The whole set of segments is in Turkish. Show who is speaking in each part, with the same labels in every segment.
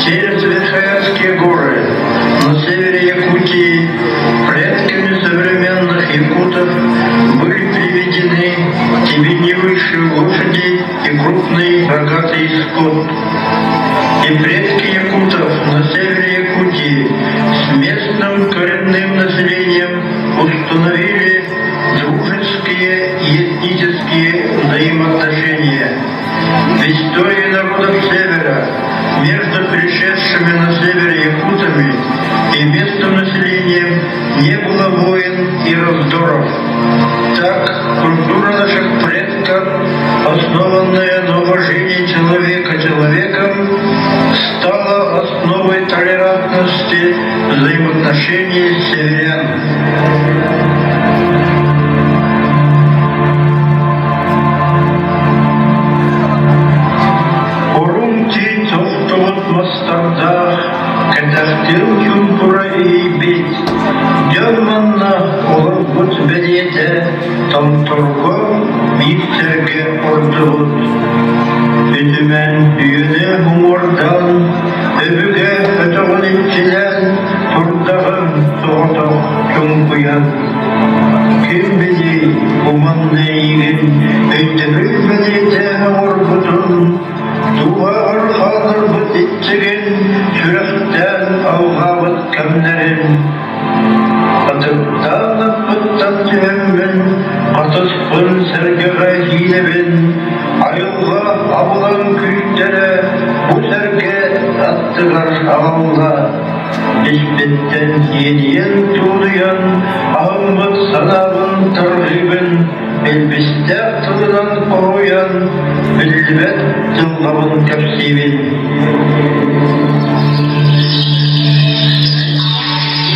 Speaker 1: Через Верхоянские горы на севере Якутии предками современных якутов были приведены тибеневые лошади и крупный рогатый скот. И предки якутов на севере Якутии с местным коренным населением установили дружеские и этнические взаимоотношения. В истории народов Севера между пришедшими на север якутами и местным населением не было войн и раздоров. Так, культура наших предков, основанная на уважении человека человеком, стала основой толерантности взаимоотношений северян. Мастарда, кадахтыл чумпура и бит, дёрманна орбут бенете, там торго мистерге ордут. Өтімен үйіне ғумордан, өбіге өтіғын итчілен, тұрдағын соғытық күн құян. Кім білей, ұманны егін, өйтібіл бенете орбутын, туға арқалыр бұт итчігін, сүріқтен ауға бұт кәмнерін. Атыптан аппыттан түйеммін, қатыспын сәргіға хилебін, айылға абылан күйттері, бұ сәрге аттығар ағауға. Беспеттен енен туылыян, ағымыт санағын тұрғыбын, Elbistek tılından koruyan, bilbet tılgabın kapsivin.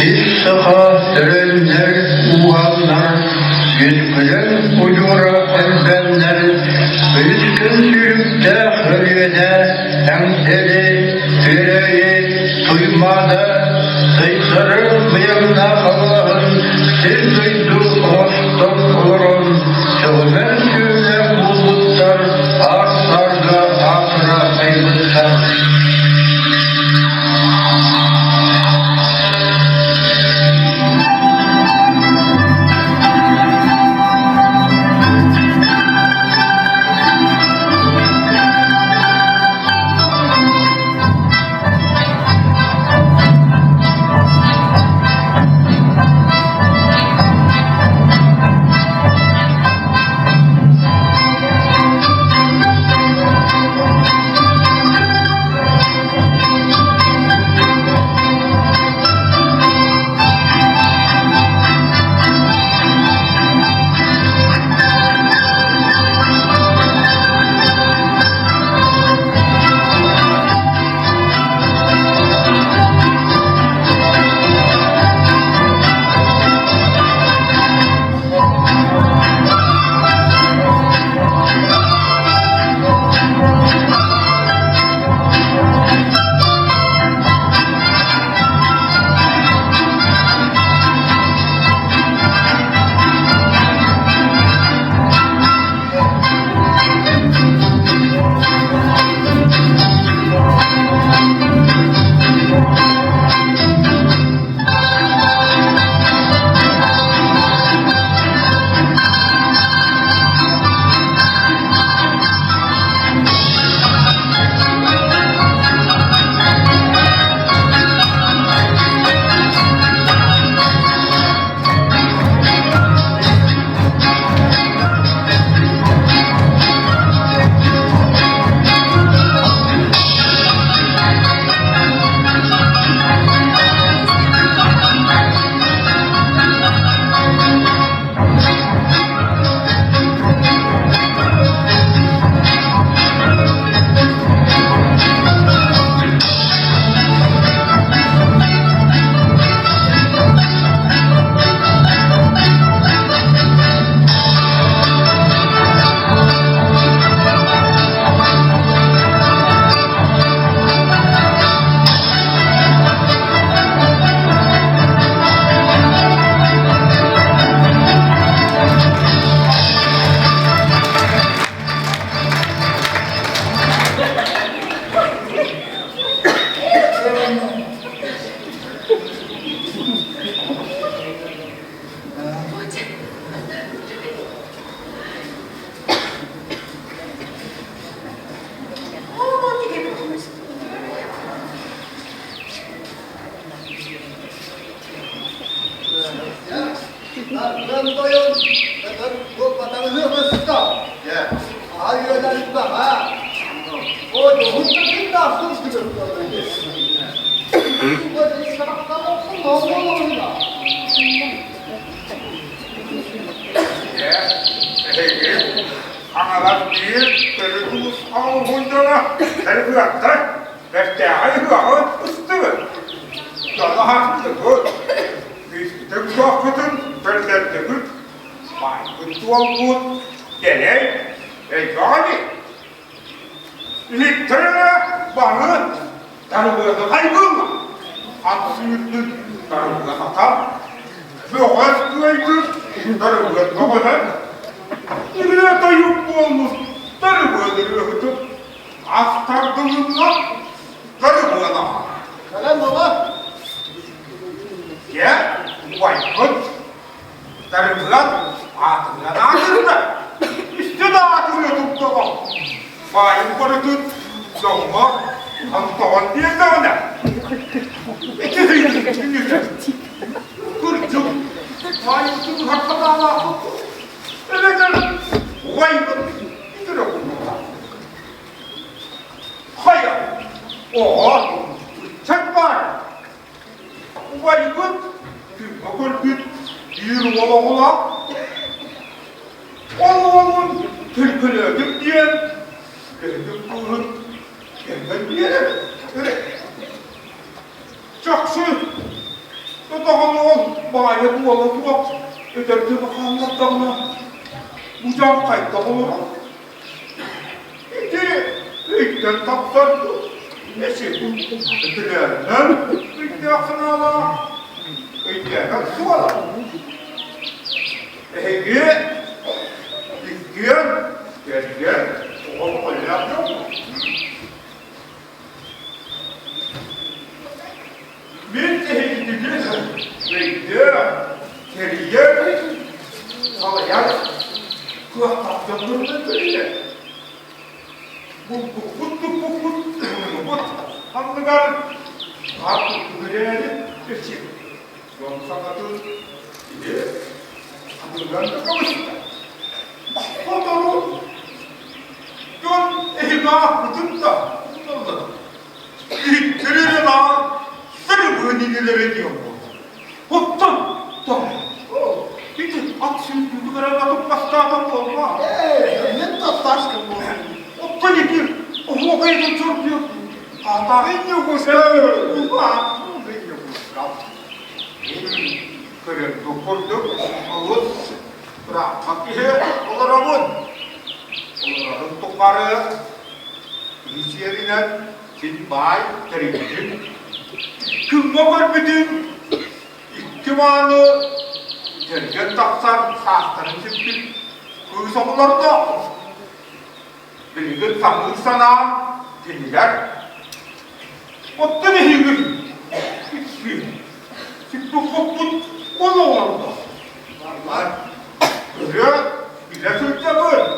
Speaker 1: Bir saha törenler, uğanlar, yüzgülen ucura elbenler, üskün sürükte hırvede, emseli, yüreği, duymada, sıysarı bıyığına Allah'ın, siz duydu hoştan olurun. Çılgın şöyle bulutlar, ağaçlarda hatıra kaybıtlar.
Speaker 2: Ben doyum. Ben bu vatanı hırsızda.
Speaker 1: Ya.
Speaker 2: Hayır öyle bak ha. O da hırsızın da hırsız gibi. Bu da sabahtan olsun ne olur da.
Speaker 3: Analar bir bölümümüz ağırhundana terbiyatta verteği ağır ıstığı. Yana haklı bu. Biz tüm sohbetin belirttiğimiz baygın tuvalgut deney yani litre bağlı tarımına kaybılma. Aksiyonun tarımına hata ve o askıydı tarımına kabadan İlle dayıp olmuş, darıbığını öğütüp, astardığında darıbığına.
Speaker 2: Selam baba.
Speaker 3: Ya, vaykut, darıbığın atından ağzında. İşte de atını tuttuğum. Bayım korudun, doğma, hantavan diye de ona. Kırcım, bayımsın hakikaten Allah'ım. Evet canım. Vaykut bir okulda. Hayır. O çek var. Vaykut bir okul bir oğula. Oğlum türkülüğüm diyen. Geldim kurun. Geldim diyelim. Evet. Çaksın. Tutağın ol. Bayet oğlum bak. Öderdi bakalım yaptığına. Bu cam kayıtta olur. İlkten taptardı. Eşim, ötülerinden İlkten ala. İlkten su ala. İlkten, gelgen, oğlum öyle yapıyor mu? Bir tehlikeli, İlkten, teriye, salayan, kulak taptığını böyle. Bu hanımlar artık güreğini geçir. Yol sanatın gibi hanımlarla kavuştular. Fotoğrafı yol ehline akıtıp da İlkleri lan seni bu nilere diyor bu. Hoptan da. Bir de aksın yüzüne atıp bastı adam olma.
Speaker 2: Ne taşkın bu?
Speaker 3: Опаники! Ого, это чёрт! А да, не гусел! Ума! Не гусел! Kırık dokurduk, ağız, bırakmak ihe, olarımın. Olarım tokarı, iş yerine, sinbay, teriktim. Kımma görmedim, ihtimalı, tergen taksar, sahtarın simpil, kuyusamularda. Bilgin sanır sana, deniler. Otta ne hilgin? Hiçbir. Çıktı koptun, onu oldu. Var. Böyle, bile sürtecekler.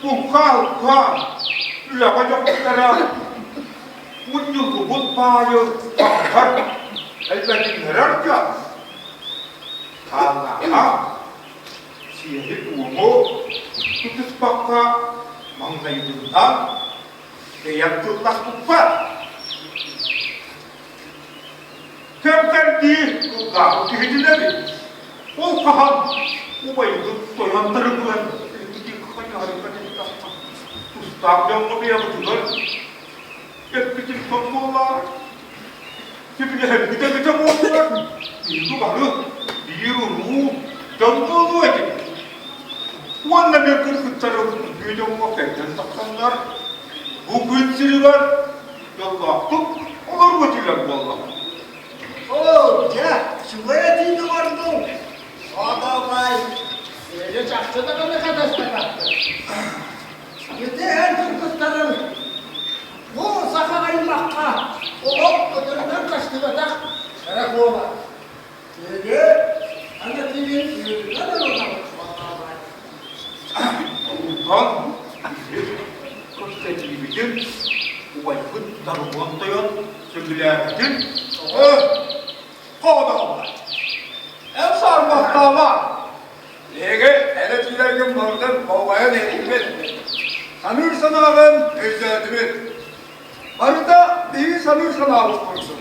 Speaker 3: Bu kalka, yapacaklara, unyuzu butmayı, kalkar, elbette herhalde. Karena sihir umum putus paksa mengenai tentang yang tuntas kupat. Kempen di kugak dihijilabi. Oh paham, ubay itu toyan tergulan. Ini kaya hari kita. Ustaz yang lebih yang betul. Yang kecil pemula. Kita kita mau itu baru. Biru, jangkau aja. Wanna bir kırkıtları gücüm vakitten taksanlar. Bu güçsüzler yallah olur mu diler vallahi.
Speaker 2: Oo, ya, şuraya değil vardım. Ada bay. Öyle çaktı da ne kadar sakatlı. Yeter her kırkıtların. Bu sakayın makka. O ötüründen kaçtı da tak. Şeref oğlan. Öyle. Anlatayım, neden oradan
Speaker 3: Ondan köfteci bitim Uayıkın darılan dayan, sömülerdim.
Speaker 2: Koda var. En sarmakta var. Lege eletilergin vardır kovaya denilmez. Sanırsan ağın teyzedilir. Arada iyi sanırsan ağız kursun.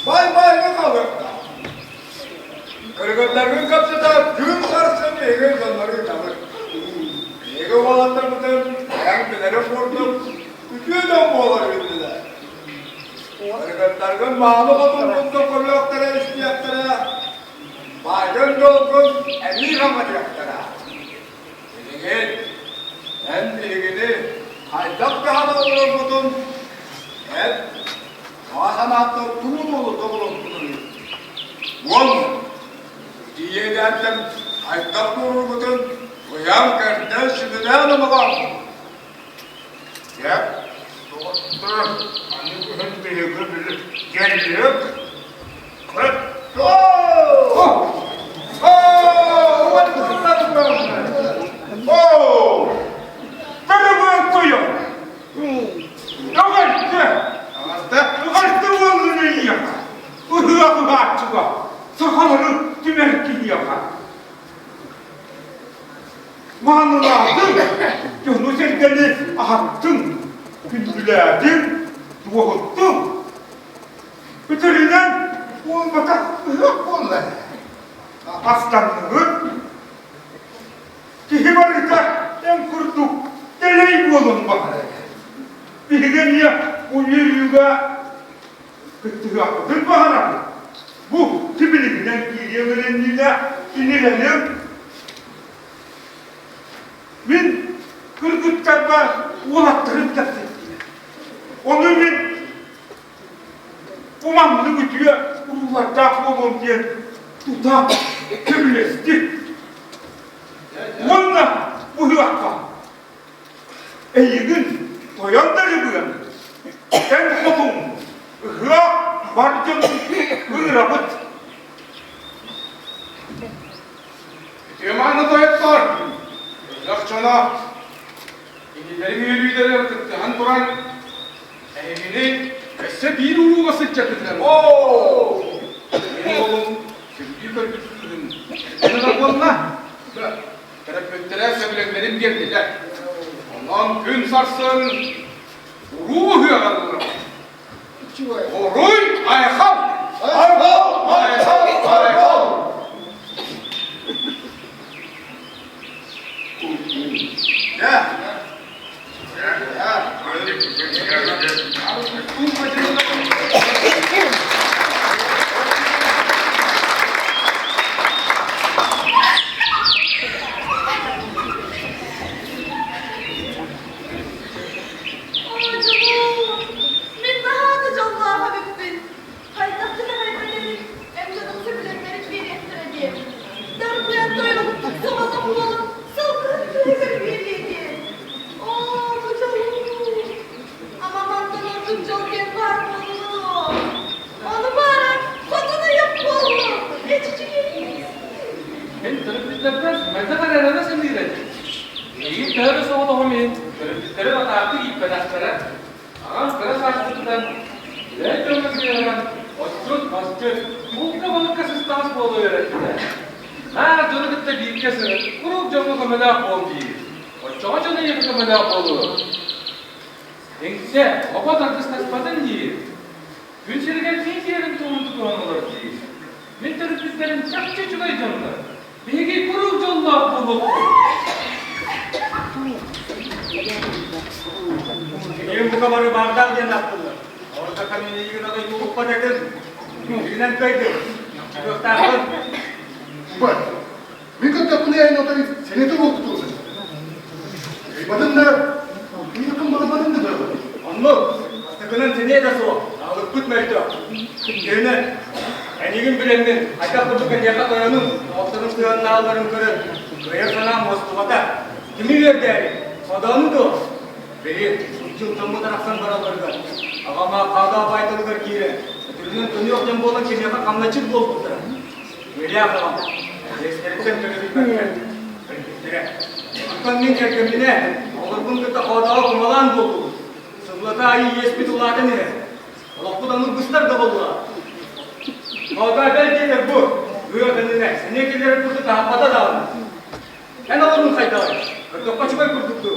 Speaker 2: Bay ne kalır da. Kırgınların kapsada gün sarsın lege zanları kalır. Lege olanlarımızın yankıları vurdum. Üçüden boğular bildiler. Kırgınların mağlı batırmakta kolluklara istiyatlara. Baygın dolgun emir ameliyatlara. Bilgin, ben bilgini kaydak bir hava olurdum. Hep Hasanat'ta dolu dolu bulundum. Bunu diye derdim kaydak olurdum. Uyan kardeş şimdiden mi var?
Speaker 3: Ya, doktor, hani bu bilgi geliyor. Kırk. Manıladın, yolu sevgini attın, gündüledin, doğuttun. Bütününden olmadan olmadı. Aslanlığın, kihibarlıkta en kurduk, deleyim olun bari. Bilgen ya, bu yürüyüge, kıttığı akıdın bahara. Bu tibilinden giriyemelenliğine inilelim. Ben kırgıtlarla uğrattırıp yaptım. Onu ben umamlı gütüye uğrattak olun diye tutak kümlesti. Onunla uyuakka. Eyyigin toyanları bu yanı. En kopum. Ihığa varcım ıyrabıt.
Speaker 4: Temanı doyutlar. Yakçana. İnileri yürüyleri artık han duran. Evini esse bir uğruğa sıçacaklar.
Speaker 2: Oo!
Speaker 4: Benim oğlum şimdi körgütsüzün. Beni de koluna. Terapötlere sevilenlerim geldiler. Ondan gün sarsın. Ruhu yakarlar. Oruy ayakal.
Speaker 2: Ayakal! Ayakal! Ayakal! Ya! Улата айы еспет улады не? Олақ бұданын бұстар да болуа. Қалға бәлдетер бұ. Өйәдініне, сене келері күрді тағапада дағына. Кән алырын қайталай. Кірді қачыбай күрдікті.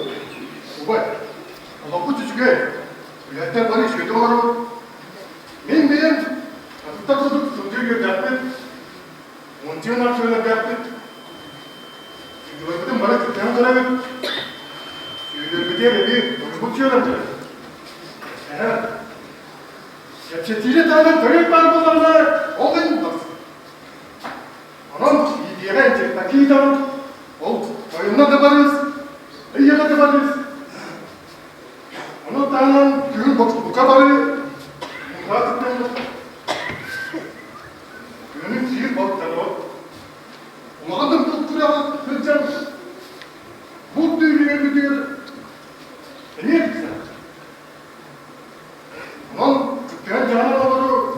Speaker 3: Убай, алапы жүзге, үләттен бары шөйті олары. Мен бейін, қатықта тұрдық, сөндірге дәппет, онтиyon аршығына дәппет. Sürdüğümden bana Türklerin tarafı. Sürdüğümden bir çocuk çıkıyorlar. Evet. Sepsetiyle tanıdık törek var bunlarla. Oğlum mı baksın? Anam iyi diye bence takiyi tanım. Ol, oyundan da varız. İyiye de varız. Onu tanınan düğün bu kadarı. Muhatıktan yok. Düğünün sihir balıkları o. Umarım tutturamaz, hırcanmış. Bu düğünü diyor. Niye güzel? Aman, Türklerin canına olur.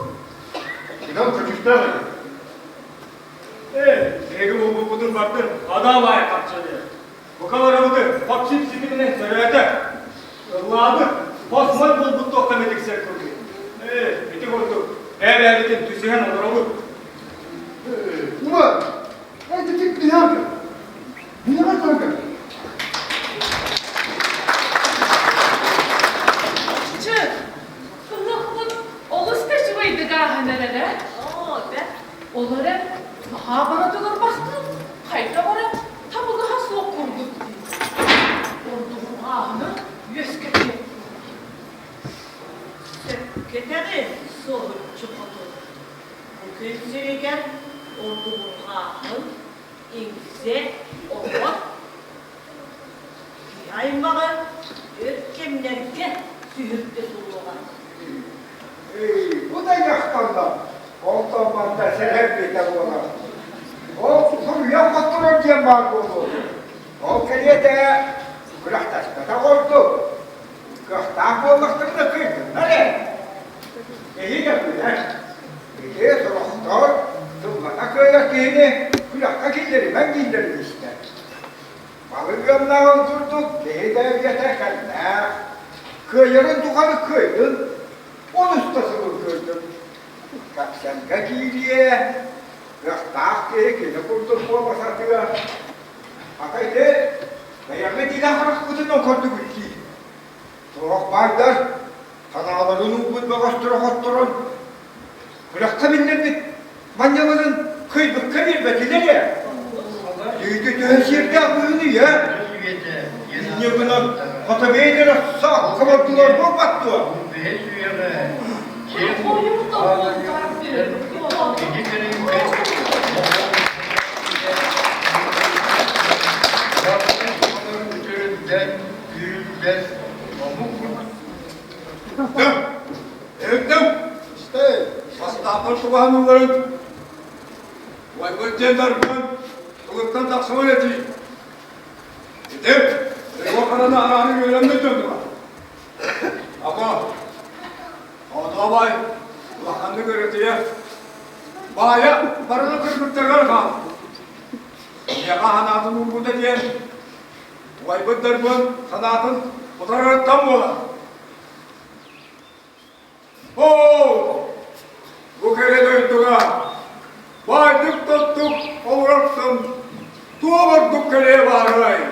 Speaker 3: İnan kaçışta var.
Speaker 2: Егі бұдың бақтыр, адам аяқ қақшады. Бұқалар ауды, пақшып сипетінен сөрәті. Ұрлады, басмай бұл бұтты оқтан етексер көрді. Беті көрді, әрі-әріден түсеген олар olur.
Speaker 3: Ulan, hadi tek bir yargı. Niye var yargı?
Speaker 5: Çık. Kılıklık olus taşımaydı gahanelere. Onlara daha bana döner bastı. Kayda bana tabi daha soğuk kurdu. Orduğun ağını yüz kötü.
Speaker 6: Sekreteri soğuk çıkmadı. Bu köyüzürken orduğun ağın İngilizce olmak. Yaymağı ötkemlerke sühürtte suluğun.
Speaker 2: Bu da yaşlandı. Ondan bana sen hep yeter ona. O kusur yapmattırır diye var bunu. O kere de bıraktaşta da oldu. Kıhtan olmaktırını kıydı. Hadi. İyi yapıyor. İyi sorumdur. Tımlana köylettiğini kulakta giydirir. Ben giydirir işte. Balıgımla öldürdük. İyi de yeter kendine. Köylerin tukanı kıydın. On ustasını kıydın. Kapsan kakiliye. Kıhtak kekini kurtup olmasatıyor. Akaydı. Dayanma dilan kırık kudunu kordu gitti. Soğuk bardır. Kanalarını ubudmağa oturun. Kulakta bindirdik. Manyamızın kıydıkka bir betileri. Yüzü dönsirde kuyunu ya. Yine buna katabeyleri sağ kabardılar bu battı.
Speaker 5: Oyun da oldu tarafı.
Speaker 2: İşte Sastapın tuğanların Vay jendarmen Kılıktan taksıman eti Gidip o karada ananı öğrenmek döndü Ama Adabay Bakanlı göretiye Baya barını kırmıklarlar kal Yaka hanatın urguda diyen Vay bıddarmen sanatın Fotoğrafı tam ola Bu kere döndüğü Vay dık tuttuk, uğrattım, tuğurduk kaleye bağırayım.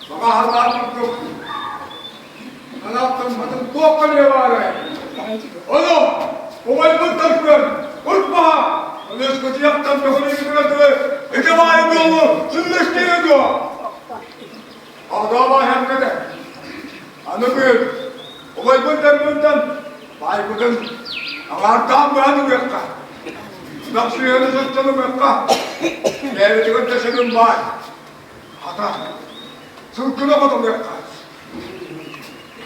Speaker 2: Bana hazırlattım, anlattım, adım tuğ kaleye bağırayım. Oğlum, o bayımın taşmıyor, unutma! Öyle kötü yaptan tohunu yıkıladı, ete bayım yolu, sünleştiğine dua. Ağda bayım kadar. Anlıkıyım, o bayımın taşmıyordan, bayımın ağırdan bağını yakka. Nakşiye'nin sırtını mekka, meyvetiğin teşekkün var. Hata, sırtına kadar mekka.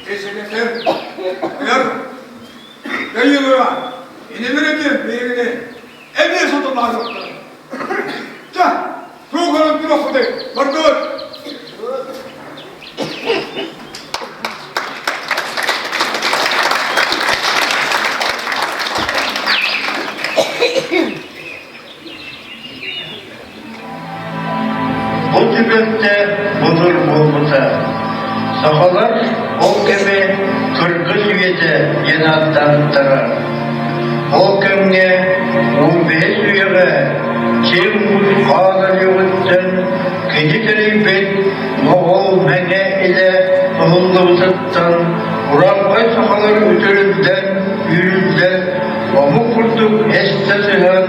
Speaker 2: Kesinlikle, eğer ne yılıyor, inemirim birini, emniyet satırlar yoktur. Gel, programın bir okudu, vardır.
Speaker 1: Bu tibette budur bu buta. Sahalar o keme cenatlarıttara. O kemge 15 üyege çim kağıda yokuttan kedi bet Moğol menge ile tohulluğuttan Urakbay sahalar ötüründen yüründen Omuk kurtuk estesihan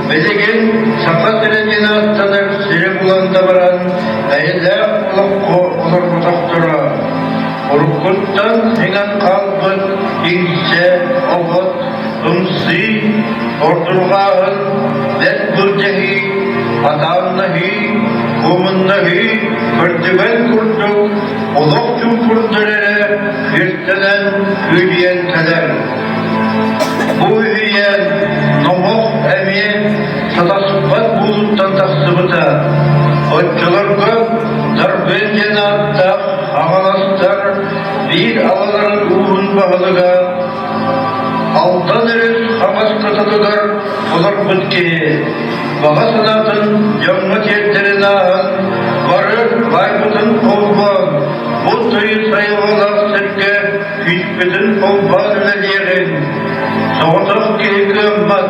Speaker 1: Belegen sakat ile cenattanır siri bulanda varan Eyle olur kutaktıra Urkuttan hemen kalbın İngilizce, oğut, ımsı, ordurgağın, let bültehi, atağındahi, kumundahi, kırtıben kurduk, olukçun kurdurere, hirtelen, hülyen teler. Bu hülyen, nomuk emi, satasıpat buluttan taksıbıta, otçularga, darbın cenatta, ağalastar, bir ağaların uğrun bağlıga, altan eres hamas katadıgar, olar bütke, bağa sanatın yanma tertlerine ağın, varır baybıtın kolban, bu tıyı sayıvalar sirke, hüsbetın kolban öleyerin, soğutak keyifli ımmat,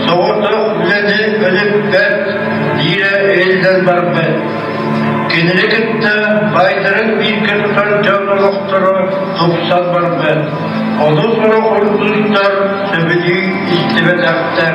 Speaker 1: soğutak ülede ölüp bet, dire elden barbet. Kendilikte baydırın bir kırıkan canlılıkları topsan var ben. Ondan sonra kurtuluşlar sebedi istimet aktar.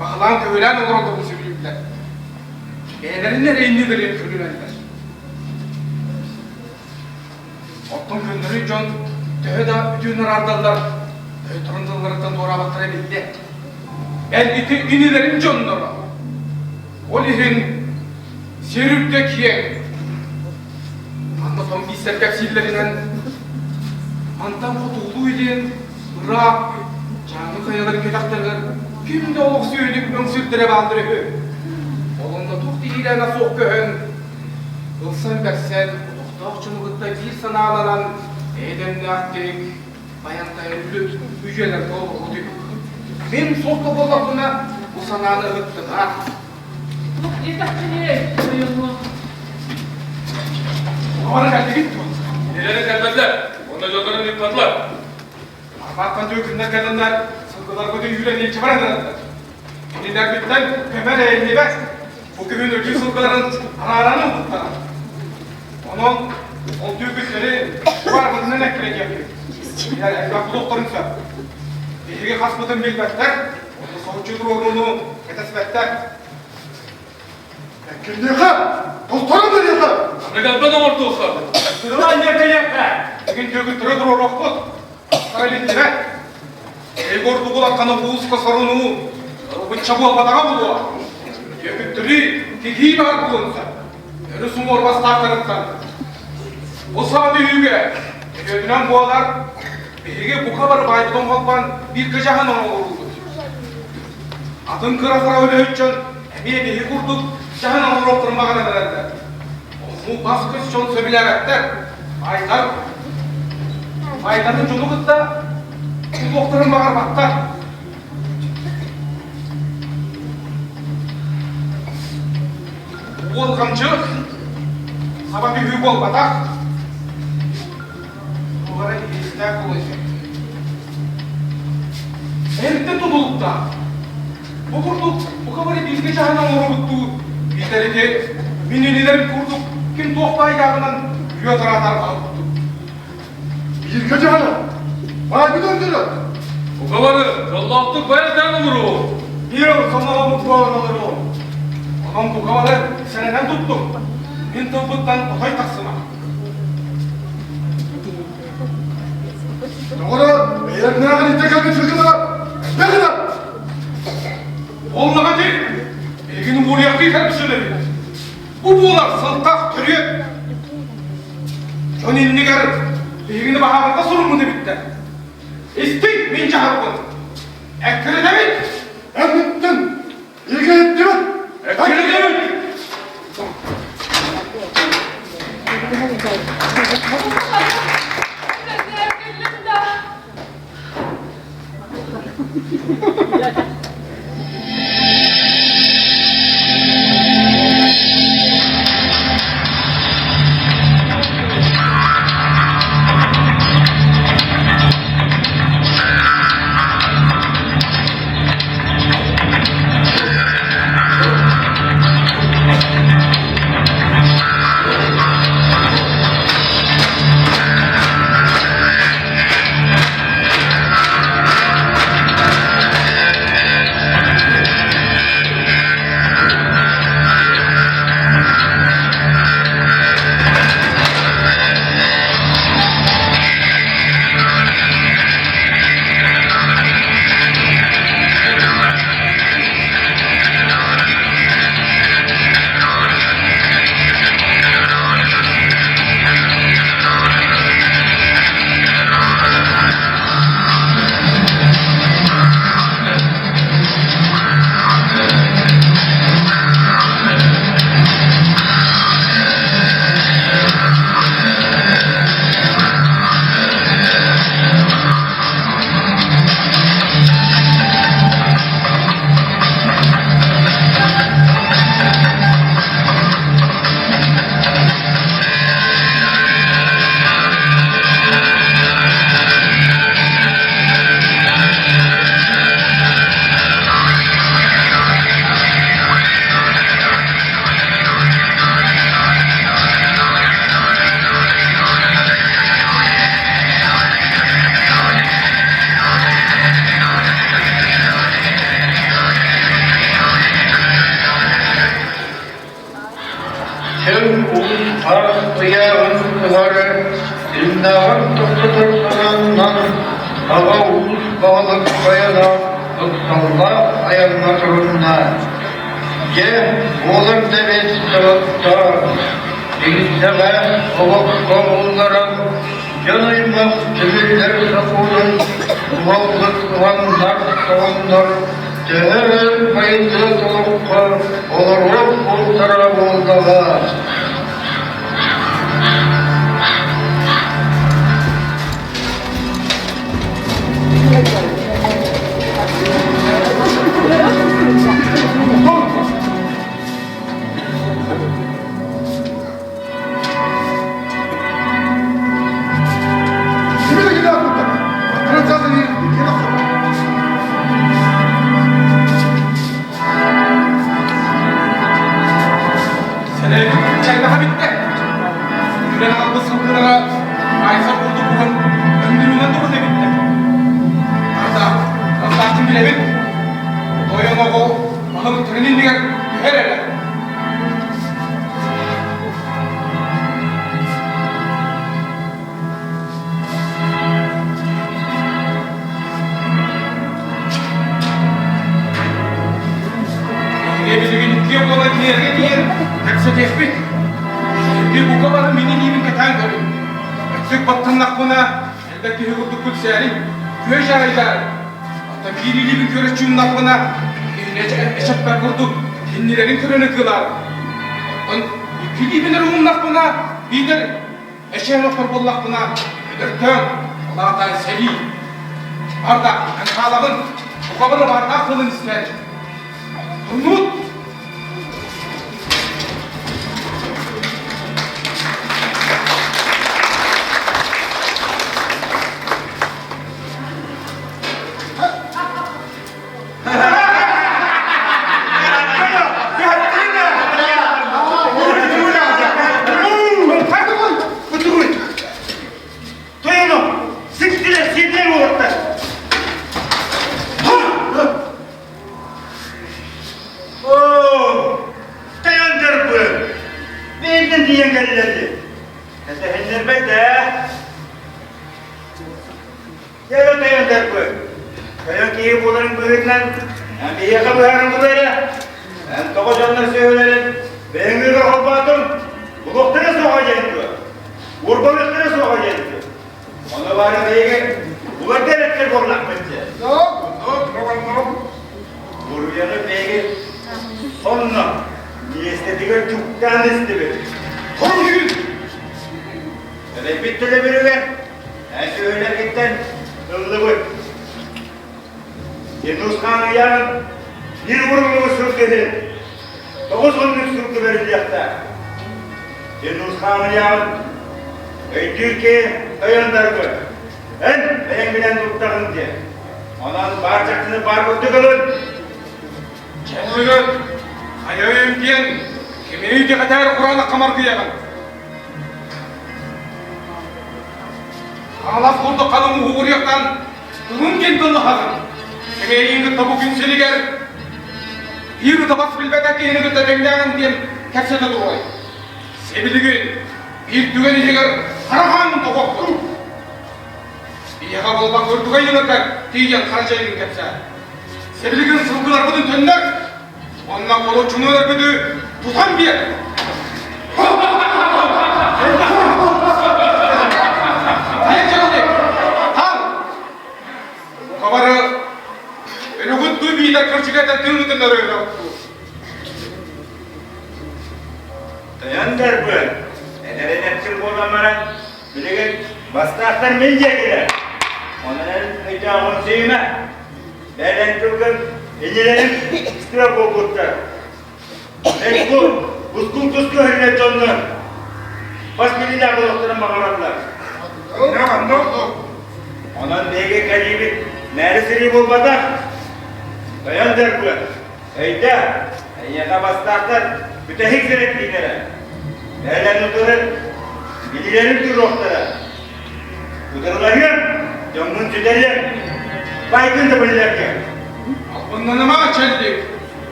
Speaker 4: Bağlan köylen olur olduğunu söylüyorlar. Eğlerine reynidir köylenler. Ottun günleri can töheda bütünler ardallar. Töhü turundalarından doğru baktıra bildi. elbette inilerin canları. Olihin serüpte kiyen. Anlatam bir serkepsillerinden mantan kutulu idin, bırak, canlı kayaları kedaklarlar, kim de oğuk söyleyip önsürdüre bandırı. Olunda tuh diyle nasıl okköhün, ılsan bersen, utuqtaq çımıqıtta bir sanağlanan, edemli aktik, bayantay ölü, üyeler dolu kudu. Men soğukta bolakına bu sanağını ıttı da.
Speaker 5: Yetakçı uyumu.
Speaker 4: Bana geldi gitti.
Speaker 2: Neleri gelmezler. Onda yolların bir patlar.
Speaker 4: Armağan dökünler kadınlar, sılgılar kodu yüreğini ilçe var ederler. Eniler bitten kömer eğildi ve bu köyün öcü sılgıların araranı unuttular. Onun o dökünleri var mıdığına eklek yapıyor. Eğer elbette doktorunsa, bilgi hasbıdın bilbetler, onu soğucudur oğlunu etesbetler.
Speaker 3: Kim diyor? Dostlarım da diyor.
Speaker 2: Ne gelmez orta olsa.
Speaker 4: Kırılan yerde yapma. Bugün döküntürü durur okut. Öyle ve Egor buğulan kanı buğuz kasarını bıçça bu apadağa buluğa. Döküntürü teki var bulunsa. Örüsün orbas tartarıktan. O saati hüge. Ödünen boğalar Bege bu kadar baybudan kalpan bir gıcahan ona vuruldu. Adın kıra öyle hüccön. Emiye behi kurduk. Cahan ona vurulturmağına derler. Bu baskı çon söbilerekler. Aydanın cunukutta bu doktorun bağır baktar. Ol kamçı sabah bir hüg ol batak. Bunlara iyilikler olacak. Elbette tutulukta. Bu kurduk bu kadar bilgi cahandan vuruluttu. Bizleri de mininilerin kurduk. Kim tohbay yağından yötür atar kalıptı.
Speaker 3: Bir gece hanım. Var bir döndürün.
Speaker 2: Bu kavarı yollattık bayatlarını vuru.
Speaker 4: Bir yıl sonra mutfağın alır o. Adam bu kavalı seneden tuttum. Min tıbbıktan otay taksıma.
Speaker 3: Doğru. Beyler ne kadar intikam çıkıyorlar. Ne kadar?
Speaker 4: Olmağa değil. Bilginin bunu yaptığı terbiyeleri. Bu buğular sıltak türü. John elini garip. Bilgini baharında sorumlu bitti. İstik mince harpın. Ekkili demek.
Speaker 3: Ben bittim. İlgi ettim.
Speaker 4: Ekkili demek.
Speaker 1: Kıyarınları dinleyen tututurlarından hava ulus bağlık kayana kutsallar ayanlatırında. Ye oğlum devesi tarafta. Denizlere ovak oğullara yanaymak tümüller sapulun. Uvallık vanlar soğanlar. Teher payında dolukka olur o taraf oldalar.
Speaker 3: Kimi de gider burada. Bakanın zaten yeri yok.
Speaker 4: Sene çay daha bitti. Gülen aldı sırtlara Aysa vurdu bugün. Ömrümüne doğru da bitti. Arda kim bile bit. Doyama o. Bana trenin diye her ele. Bilgin ikiye bulan diğerine diğer hepsi tespit. Bir bu kadar miniliğinin keten görüyor. Öksük battınlık buna elbette hükürdük külseyelim. Köy şahitler. Hatta biriliğin körüşçüğünlük buna iğnece eşepler kurduk. Dinlilerin kırını kılar. Ondan ikiliğinin umumluk buna bilir. Eşeğin okur bulluk buna ödürtön. Allah'tan seli. Arda, enkalağın bu kadar bardak kılın ister. Umut!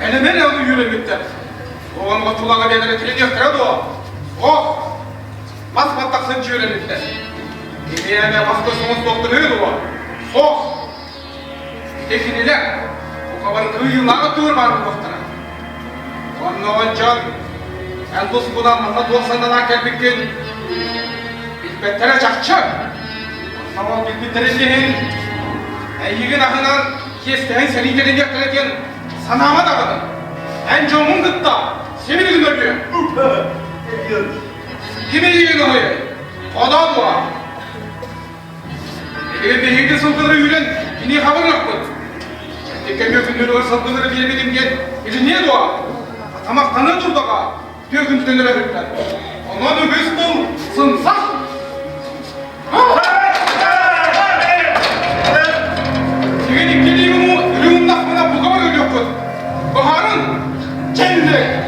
Speaker 4: Elemen aldı yüreğimden. Oğlan batulağa bedene tren yaktıra doğa. Oh! Mas patlaksın yüreğimden. Emeğine baskısımız doktoruyor doğa. Soğuk! Tekiniler, o kabarın kıyılağı tığır var bu doktora. Onun can, en dost budan bana dostandan akıllıkken bilbettere çakçı. Onun bilbettere senin, yigin ahınan kesteğin seni gelin yaktıraken sanama dağıdın. En çoğumun gıtta, seni bilin öpüyor. Kimi yigin ahıya? Oda dua. Elimde yedi sılgıları yüren, yine haber yapmadı. Tekemiyor gündürü sılgıları bilemedim diye, eli niye dua? Atamak tanır dur dağa, diyor gündürlere hükler. Ona nöbes bol, sınsak. Sigin ikiliğimi ürün nakmına bu kadar ölüyor kız. Baharın, cennet.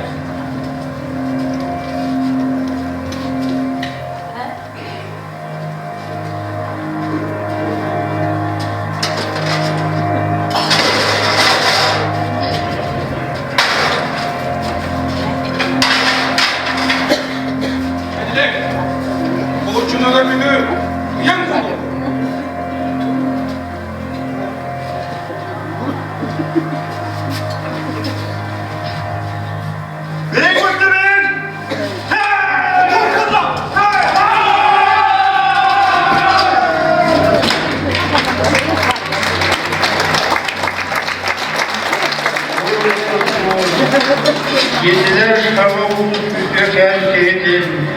Speaker 1: Yediler tavuğu tüken yedim.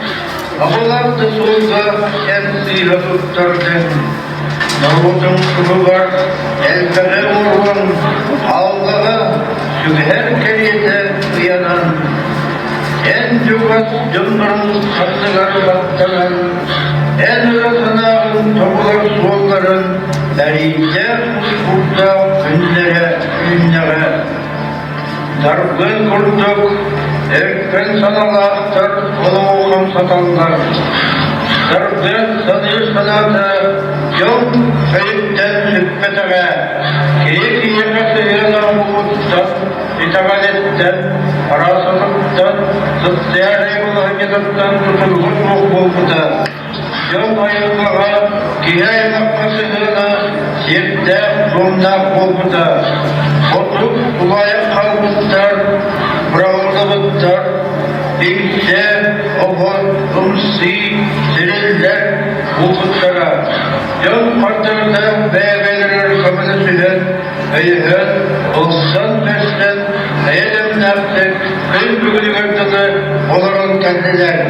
Speaker 1: Havalandı solda kendi hafiflerden. Davudun kılı var, elbere vurulan, Allah'a şu her keriyete uyanan. En cügat cımrın katlıları baktıran, en ırkınağın topular solların, Deriyce burada günlere, günlere. Dargın kurduk, erken sanalar, oğlum satanlar. Dargın sanır sanatı, yok kayıpten hükmeteme. Keyif yakası yana umuttan, itamanetten, parasızlıktan, zıtlayan eyvalahiyattan tutulgun muhbubunda. Yok ayırmağa, kiyay makmasızlığına, sirte, rumda bulbuda. Oturup kulaya kalmışlar, bırakılmışlar. Bilse, obur, umsi, siriller, hukuklara. Yok partırda beybeler kabını süren, eyhen, olsan beslen, eylem nefsek, kıyım bugünü gördüğünü oların kendiler.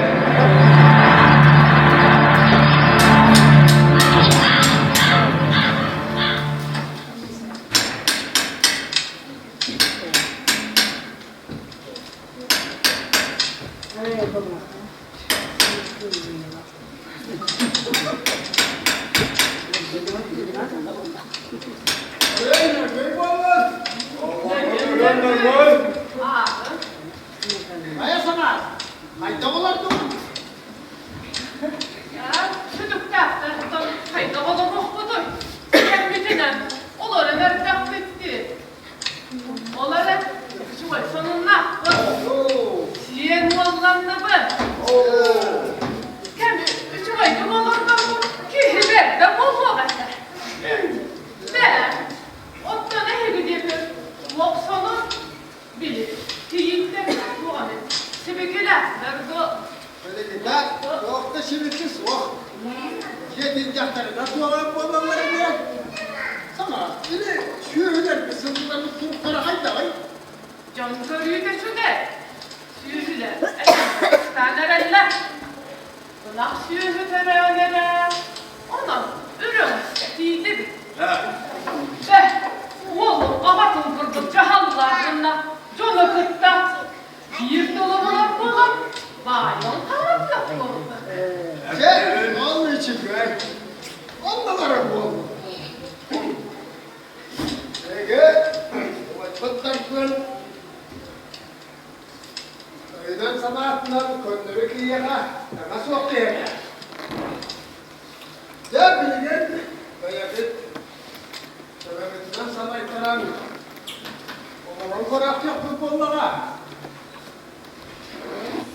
Speaker 3: Korkorak yapıp onlara.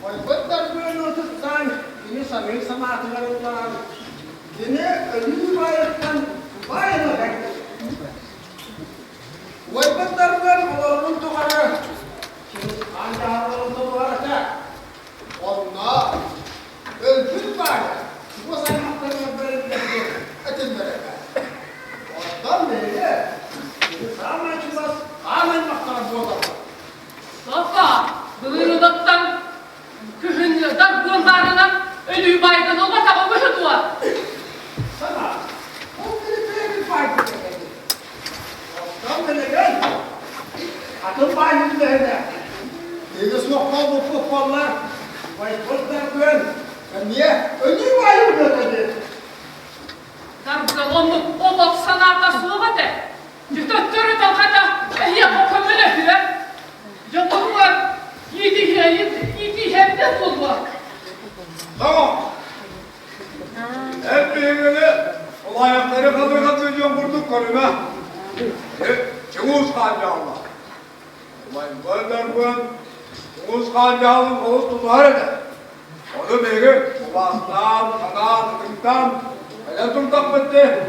Speaker 3: Oybatlar böyle oturtsan, yine samimi samahatlarından, yine ölüm bayraktan bayına bekler. Oybatlar böyle oğlum tuğara, şimdi anca ağırlığında tuğarata, onlar ölüm bayrak. Bu saymaklarına böyle bir etinlere be. Ondan beri, şimdi sağına çıkmaz, ağlayın baktara bu odamda.
Speaker 5: Baba, buyuruluktan kühünlüden gönderinen ölüyü baygın olma tamamı hüdüvar.
Speaker 3: Sana, o bir fark edildi. Ondan beri gel, atın bayıllarına. Deli sokal bu futbollar, bayıllar böyle. Sen niye ölüyü bayılıyor dedi.
Speaker 5: Darbudan onu o baksanarda soğuğa de. Diktatörü talkada ehye kokamele fire. Yanı var, yedi hem de bulma.
Speaker 2: Tamam. Hep birbirini o ayakları kadar atacağım vurduk koluna. Çavuz halde Allah. Ulan göndermen Çavuz halde alın Oğuz tutar eder. Onu beri Ulas'tan, Kanan, Kınk'tan hele turtak bitti.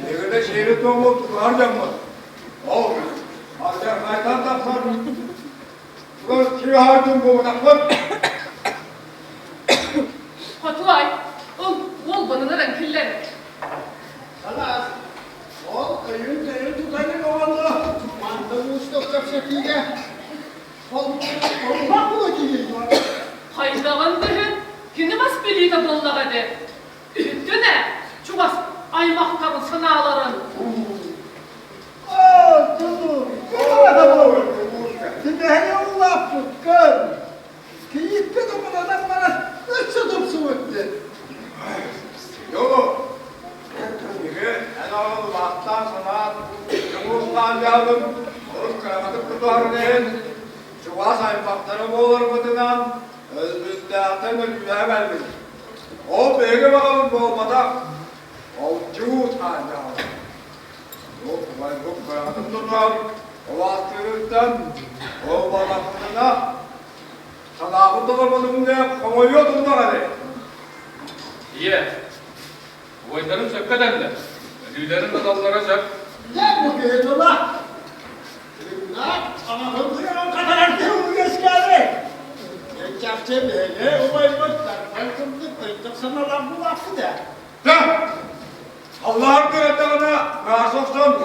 Speaker 2: Beri de şehri toğul tutar canım. Oğuz. Hacer kaytan taklar. Ulan kimi harcın bu taklar.
Speaker 5: Hatuay, ol banınaran killeri.
Speaker 3: Salas, o kayın tutayım oğlanı. Mantığı ustok kapşetiyle. Olmak mı geliyor?
Speaker 5: Haydağın dühün, günü bas birliğine bollağa de. Ühtü ne? Çubas aymaktarın sınavların.
Speaker 3: Aa, canım. Ne adam olur? Şimdi hele o laf tutkun. Keyifli dokun adam bana nasıl tutsun etti?
Speaker 2: Yolu. Biri en ağır vaktan sana Cumhurbaşkanı geldim. Oğuz kıramadık kurtarın. Çuvas ayıpakları boğulurmadıdan özbüzde atın ölümüne vermiş. O beygi bakalım boğulmadan o Cumhurbaşkanı geldim. Yok, kıramadık tutar. O astırırdan o balaklarına sanağın dolamadım diye koyuyordum da hadi.
Speaker 4: İyi. Boylarım sökkeden ölülerin de dallanacak.
Speaker 3: Gel bu köyde ola. Bunlar ama hızlıya kadar devamlı geldi. Geçerçe böyle umaymışlar. Farkındık kırdık sana lan bu lafı da.
Speaker 2: Lan! Allah'ın kıratlarına razı olsun.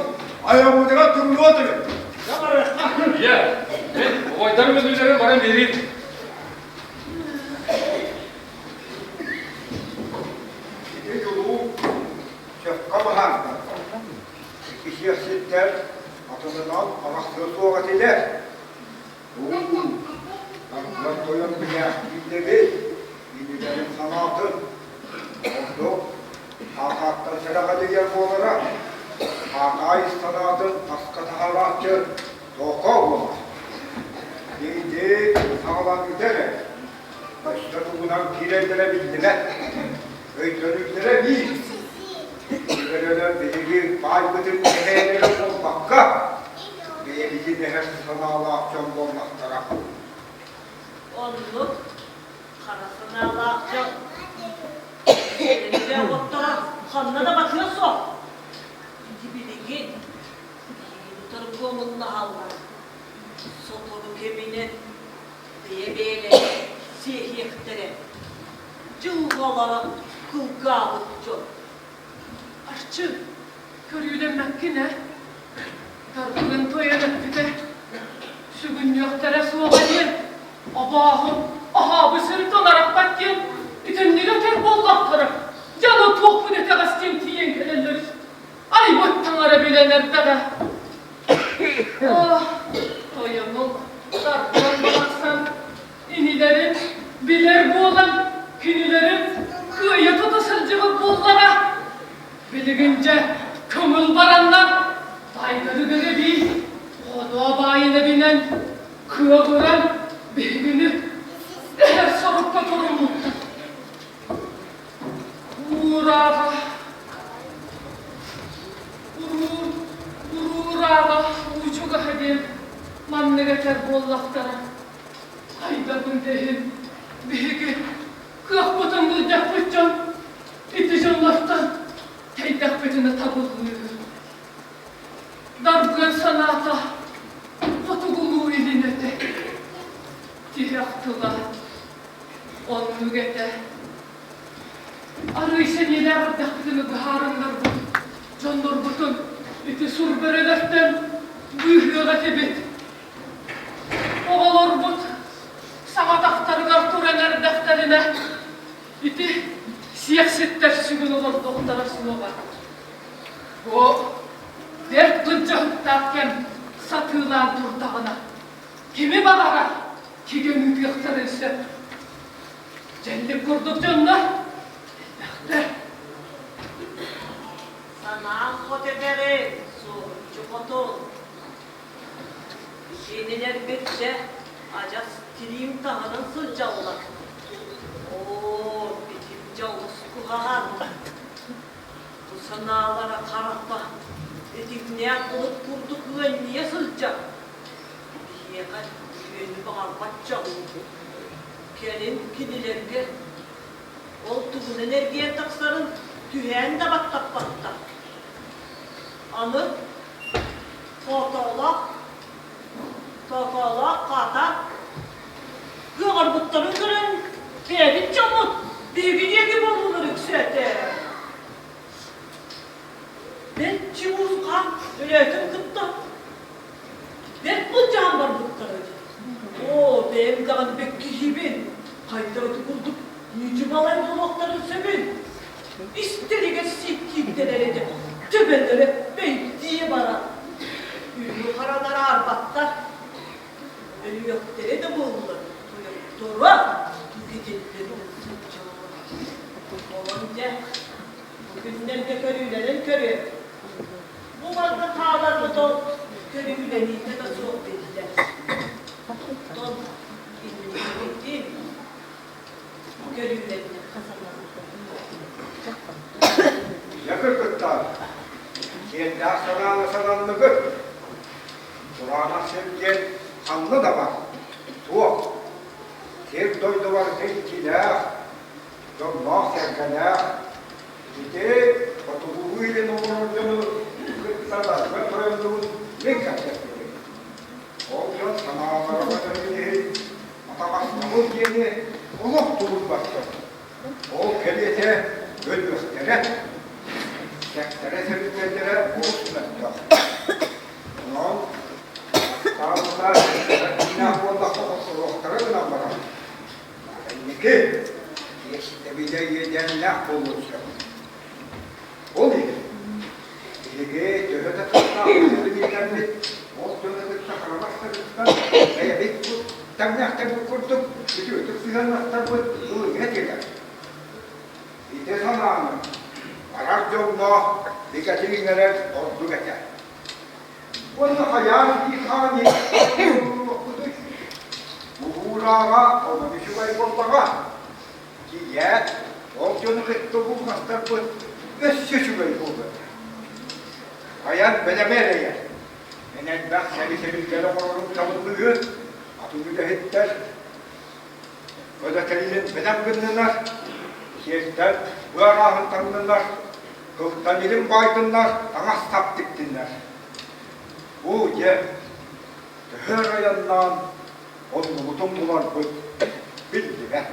Speaker 2: Ayağımı dikkat turnu oturun.
Speaker 3: Ne var ya?
Speaker 4: İyi. Ben boylarım ölülerin bana vereyim.
Speaker 1: İki yolu şefka bahar. İki siyasetler atından anahtarı soğuk eder. Lan koyun bile bildiği, bildiğinin sanatı. Oldu. Hakikattan sedaka diyen bu olarak. Hakayı sanatın askata halatçı. Doka olmaz. Neydi? Sağlam giderek. Başta bundan kirelere bildiler. Öykünlüklere değil. Böyle belirli baygıdır neheleri olmakka. Ve bizi neher sanalı akşam olmaklara.
Speaker 6: Oğlum, karasına Allah'cığım. Elinde otlara, kanına da bakıyorsun. Bilgin, tutarım komulunu hallar. Sotoru kemine, beyebele, sihiyektere. Cılgalara, kılgağlıkçı.
Speaker 5: Aşçı, körüyle mekkine. Darbının toyanıp bir de. Şu gün yoktere soğuğayım. Abahım, aha bu sırıt olarak bakayım. Bütünlüğü ter bollaktarım. Canı tok bu nete gastayım tiyen kelelleri. Ay vattanlara bilenler de. Ah, toyanım. Darbından baksan. İnilerim, biler bu olan. Kinilerim, kıyı tutasırcımı bollara. Biligince kömül baranlar. Baygırı görebil. O doğa bayine binen. Kıya gören birbirini. Eğer sarıp katarım. Uğur ağa. Uğur ağa. Uçuğa hedim. manlı getir bollaklara. Hayda gündeyim, bihigi, kıyaq botan bulacak bütcan, iticanlardan, teydak betine tabılıyor. Dargın sanata, fotogulu iline de, tiyaktıla, on mügete. Arıysa neler ardaklığı baharınlar bu, canlar butun, iti sur berelerden, büyüyorlar tebet. Oğalar but, sana daftargar törenler defterine, iti siyasetler sügün olan doktora sunuğa. O, dert gıncahıp derken satığılar durdağına, kimi bağara, ki gönül yıktırırsa. Cennet kurduk canlar, elbette.
Speaker 6: Sana hoteberin, sorucu kotun. Şeyler bitse, acas tilim tahanın sınca olak. Ooo, bitimce olası kuhahan. Bu sanalara karakta, etik ne yapılıp kurduk ve niye sınca? Bir yere güveni bana batacağım. Gelin gidilerge, oltuğun enerjiye taksarın, tühen de battak battak. Anı, Tofala, kata, gıgırbıtların kırın, beğenip çamut, bilgiye gibi olurlar yükseldi. Ben çimuz kan, üretim kıttı. Ben bu canlar bıttırıcı. Oo, benim dağını bekli gibi, kayıtları bulduk, yücüm alayım dolakların sebin. İstediğine sikiktelerdi, tübellere bekliye bana. Yürüyor karalara arbatlar. Ölü yok dere de bulunur. Doktora gidecekleri olunca bugünlerde körülerin körü. Bu varda tağlarda da körülerini de soğuk dediler. Don ilmini bitti. Körülerini kazanmadı.
Speaker 1: Yakır kıtlar. Kendi aslanağına sananlığı. Kur'an'a sevgen kanlı da var. Tuğ. Ter doydu var tekkiler. Donlah serkeler. Gide otuğu ile numaralı kıtlarlar. Ve toyunluğun ne kapatıyor? Olcan sanağlara bakabilir. Atamaslamız yeni oluk durur başlar. O keliyete ölmüşlere. Sektere sebeplerlere oluşturacak. Onun Tanrılar, günah olmak okulukları inanmalar. Enneki, işte bir de yedenler olursa. O nedir? Bilgi, dövete tutma, bilgilerini, o dövete tutma, veya bir temnakta bu kurduk, bir ötük düzenlikte bu nedirler? Bir de zamanı, arar yoluna, dikkatliğinlere ordu geçer. Onu hayal ihani okuduş. Buhurağa, onu bir şubay kolpağa. Ki ye, okyanı kıttı bu kastar bu, össü şubay kolpağa. Hayal belemere yer. Enen bak seni sevinçleri korunun tanıdığı, atı müdehitler. Ödetelinin bedem gındılar. Şehitler, bu arahın tanıdılar. Kılıktan ilim baydınlar, ama sap diktinler. Bu ye, her ayandan onu bütün bunlar bildi be.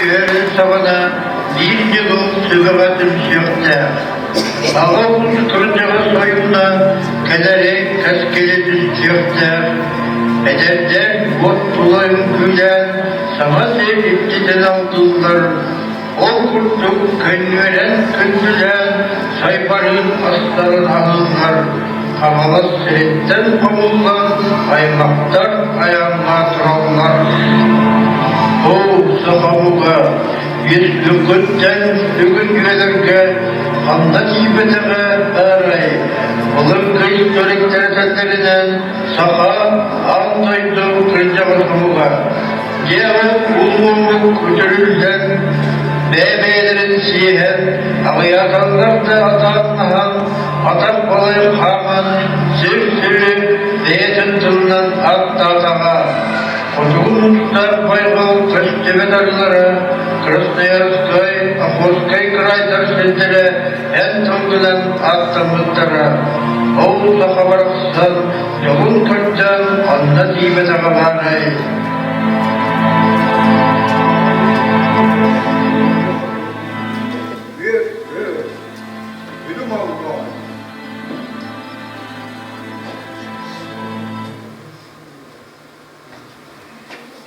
Speaker 7: Üyerin sabana bir yıl sıgabatım çıktı. Ağabey kırıncağı soyunda kederi kaskeletim çıktı. Ederler mutluğum gülen sana sevip giden aldılar. O kurtuk kön veren kötüler, saybarın asların alınlar. Havalı seretten pamullar, aymaktar ayağına turallar. O sahabuga, bir lükütten lükün güvelerge, anda ibeteme aray. Olur kıyık dönekler senderinden, saha antaydı kırınca basumuga. Diğer ulumluk kötülükten, bebelerin sihen, ağıyatanlarda atanmahan, atak olayım haman, sürü, beyetin tılından at-tatağa. Otuğun muhtar koyğu köstebedarları, Krasnoyarskoy, Akhoskay kraylar sendere, en tongulan at-tamıttara. Oğuz akabaraksan, yoğun kırcan, anna dibet akabaray.
Speaker 1: Yürüm oldu.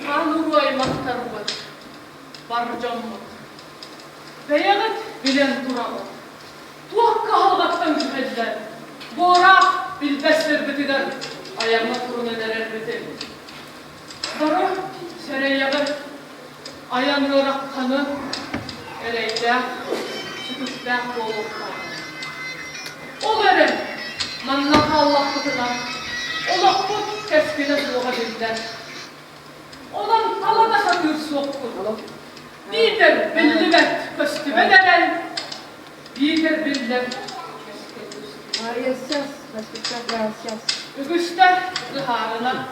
Speaker 5: Kanuru maktarı barcamı. Beyagat bilen duramı. Tuakka halgattan cühedler. Bora bilbesler bitiler. Ayağına kurun eder bitir. Sonra sereyyağı ayanıyor kanı. Ereyle çıkışta boğulur. Ol eren mannaka Allah kutuna. Ola kut keskine soğuğa dinler. Olan kalana satır sokkur. Bilir bildimet köstüme denen. Bilir bildimet.
Speaker 8: Gracias, respecto, gracias.
Speaker 5: Ügüçte zıharına.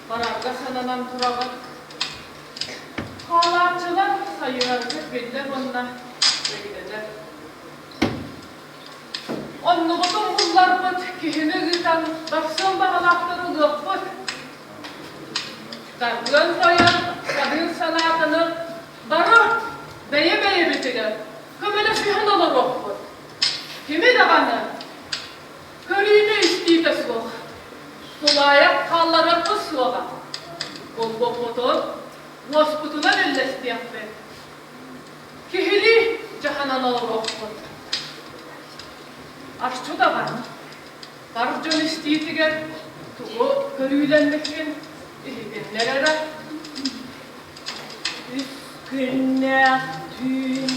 Speaker 5: Bararga sananan turağa. Halatçılar sayılarca bildiler onunla. Begideler. Onu budum bullar bıt. Kihini zıtan. Baksın bağlakları ılık bıt. Darbulan koyan kadın sanatını barı beye bitirir. Kımele sühün olur okkur. Kimi de bana körüğünü isteyip soğuk. Sulayak kallara kız soğuk. Bol botun, vasputuna bellesti yaptı. Kihili cahanan olur okkur. Aşçı da bana. Barcın isteyip gel. Tuğu körüğülenmekin. Nerede?
Speaker 6: Üsküne tüm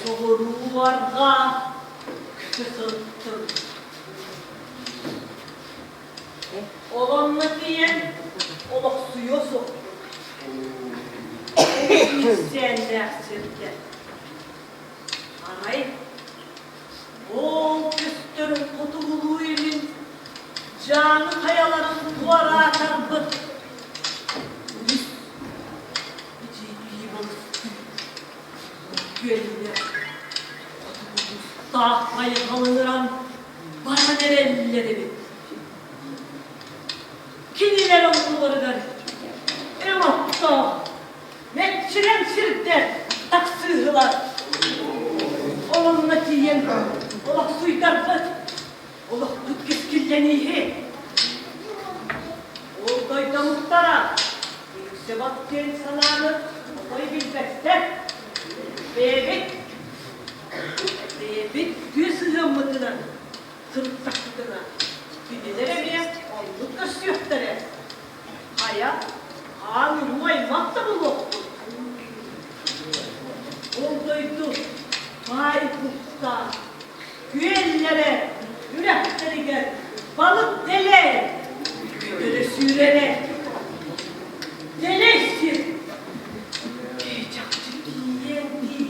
Speaker 6: sorularga kısılttım. Olanla diyen olak suya soktu. Sen dersinken. Arayın. O küstürün kutuluğuyla canı kayaların duvara atan bıt. Güvenler. Dağ kalınıran bana nerelilere bir. Kiniler olduları der. Ematta. Metçiren sirkler. Taksıhılar. Onunla diyen. Olak suydar bıt. Olak bıt keskillenihi. Oldayda muhtara. Yüksebat gen sananı. Olayı bilmekte. Bebek düz hımmıdına, tırtaklıdına, güdülere bile onlukla süyöktere. Haya, ağırmay matta bulu. Oldaydı, vay kutta, güellere, yürekleri gel, balık dele, güdüle sürene, delesir.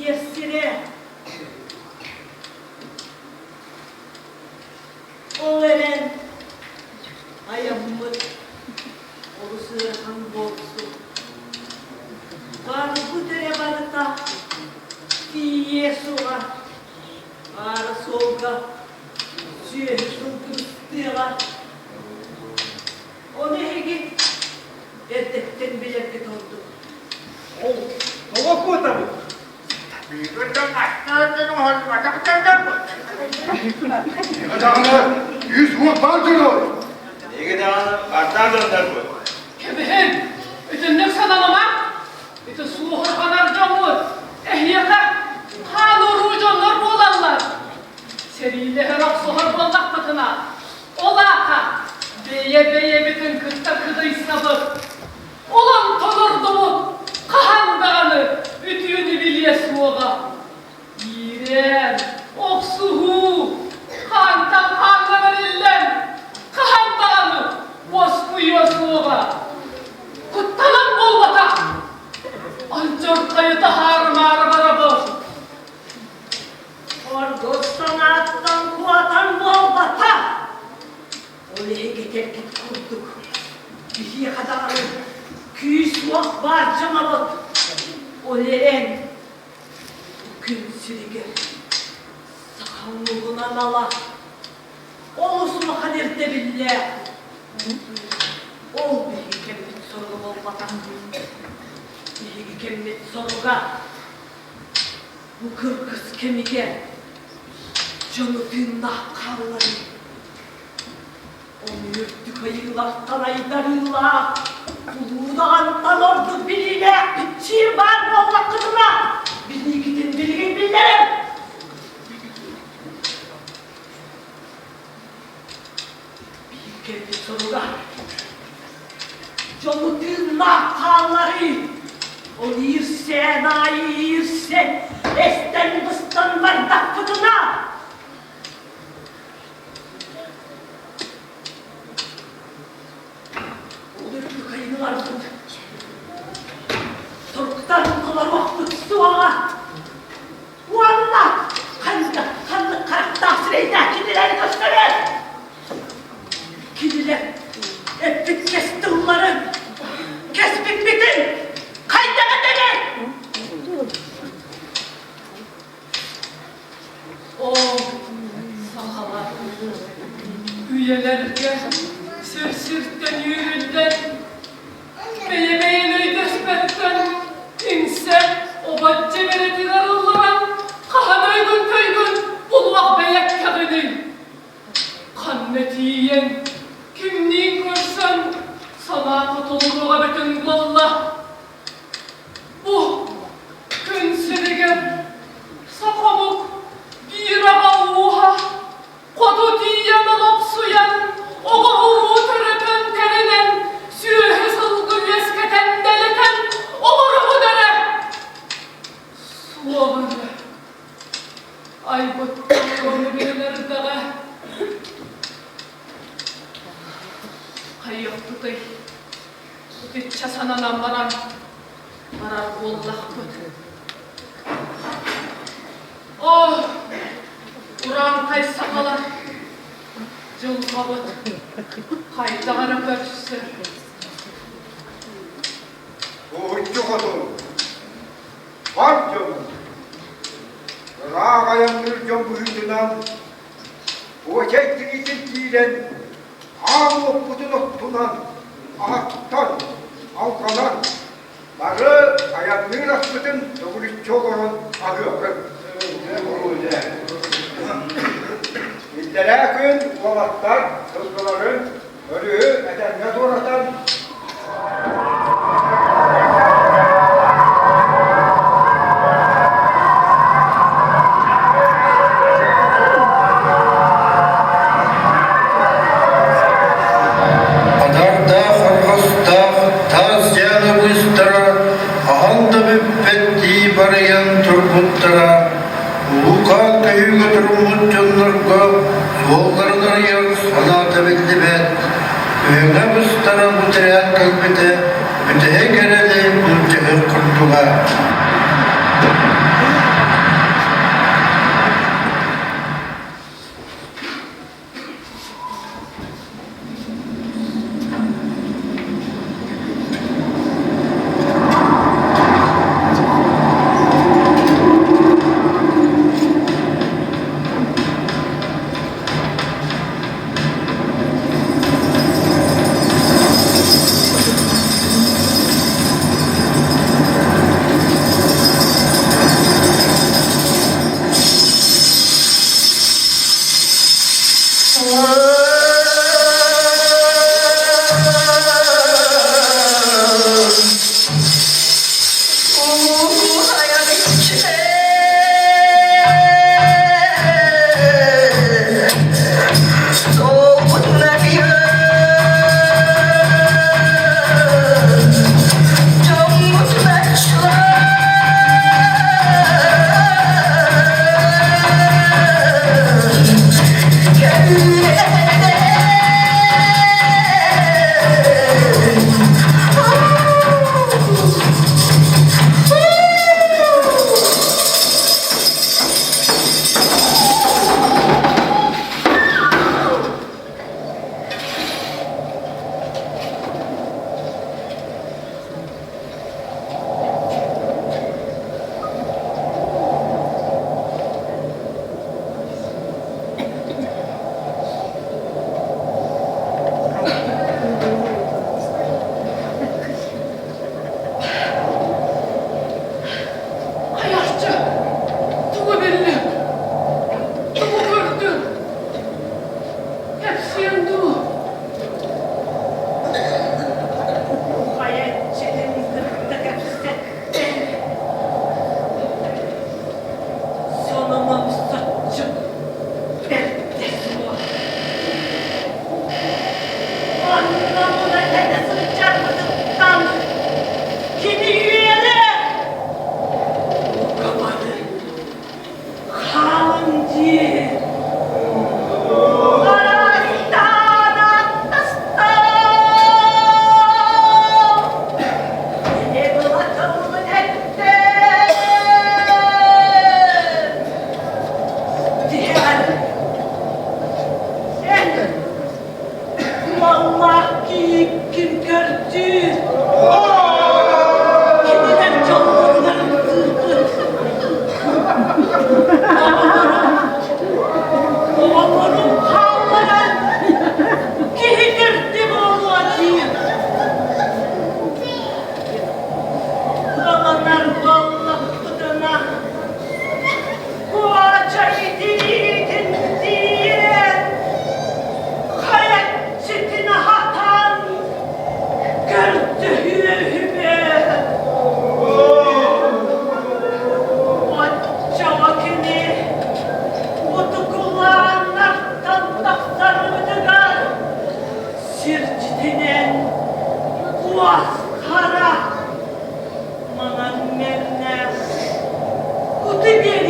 Speaker 6: Yesire. O veren ayağımı olusu hanbolsu. Var bu dere barıta diye suğa. Ara soğuğa süye sılgıstığa. O nehegi dedekten bilekli oldu.
Speaker 1: Kau apa tahu? Kita nak mohon macam macam.
Speaker 3: Adamlar 100 vur balcılar.
Speaker 1: Ini dah artan dah tu.
Speaker 5: Kebehin, itu nek sanalama, itu suhur kanar camur. Ehliyaka, kanuru canlar bolanlar. Seriyle herak suhur boldak batına. Olaka, beye bütün kırkta kıdı isnabı. Olan tonurdu mu, kahan dağını, ütüyünü bilye suğa. İrem, oksuhu, kantan kanlar ellen, kahan dağını, bozkuyor suğa. Kuttalan bol bata. Ancak kayıta harmar barabı.
Speaker 6: Ordu sanattan kuatan bol bata. Olaya getir git kurduk. Bihiye kadar küs vak var canavat. Oleren gün sürüge sakalluğuna nala. Olusunu kadirde bille. Ol bihi kemmet soru bol bata. Bihi kemmet soruga. Bu kırkız kemike. Canı tünnah karları. Onu yürttük ayılar, tanaydarıyla. Uluğdan ordu birine, bitçiği var mı Allah kızına? Beni gidin, bilgin billerim. Bir kendi sorular. Canı tünnah karları. O yirse, nayi yirse, esten bıstan bardak fıtına. Olurdu kayınlar fıtı. Torktan kadar vakti suağa. Bu anla kanlı karaktasırıyla kedileri gösterir. Kediler hep bit kesti onları. Kesbik bitin. Kaydağı demek.
Speaker 5: O sahalar, üyelerge sır-sırttan yüründen, beye-beye desmetten, inse o bacce veretin arıllaran, kahan öygün töygün, bulvak beyek kağıdı. Kanneti yiyen, kimliğin görsen, sana katılır ola bütün valla. Bu gün sürüge, sakamuk, bir ağuha, kodu diyen alıp suyan, oğa uğru töreten terenen, sühe sılgı yesketen deleten, oğrumu dere. Suavı ve aybıttan onu bilir dere. Hayyok tutuy, tutuyça sananan baran bollak kötü. Oh! Uran kay sakalar, cılgabıt, kaydağını pörsü.
Speaker 1: O hüccü kodu. Var canım. Rağa kayandır can bu hüccüden. O çekti gidip giyilen. Ağlı okudun oktunan. Ahaktan, avkalan. Barı ayandır asmıdın. Doğru çok olan ahı. İllere gün olatlar, kızgıların ölüğü edenle doğratan.
Speaker 7: Adarda, Kırgızda, taz yanı bıstara, ahanda büppetti barayan turbuttara, Uluka köyü götürümüz canlarga, soğuklarlar yar sanata beklibet, Öğüne bıstara bu tereyat kalbete, mütehe geledi bu cehir kurtuğa.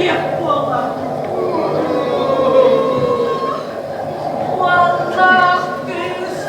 Speaker 6: Hep boğular. Vallahi gözken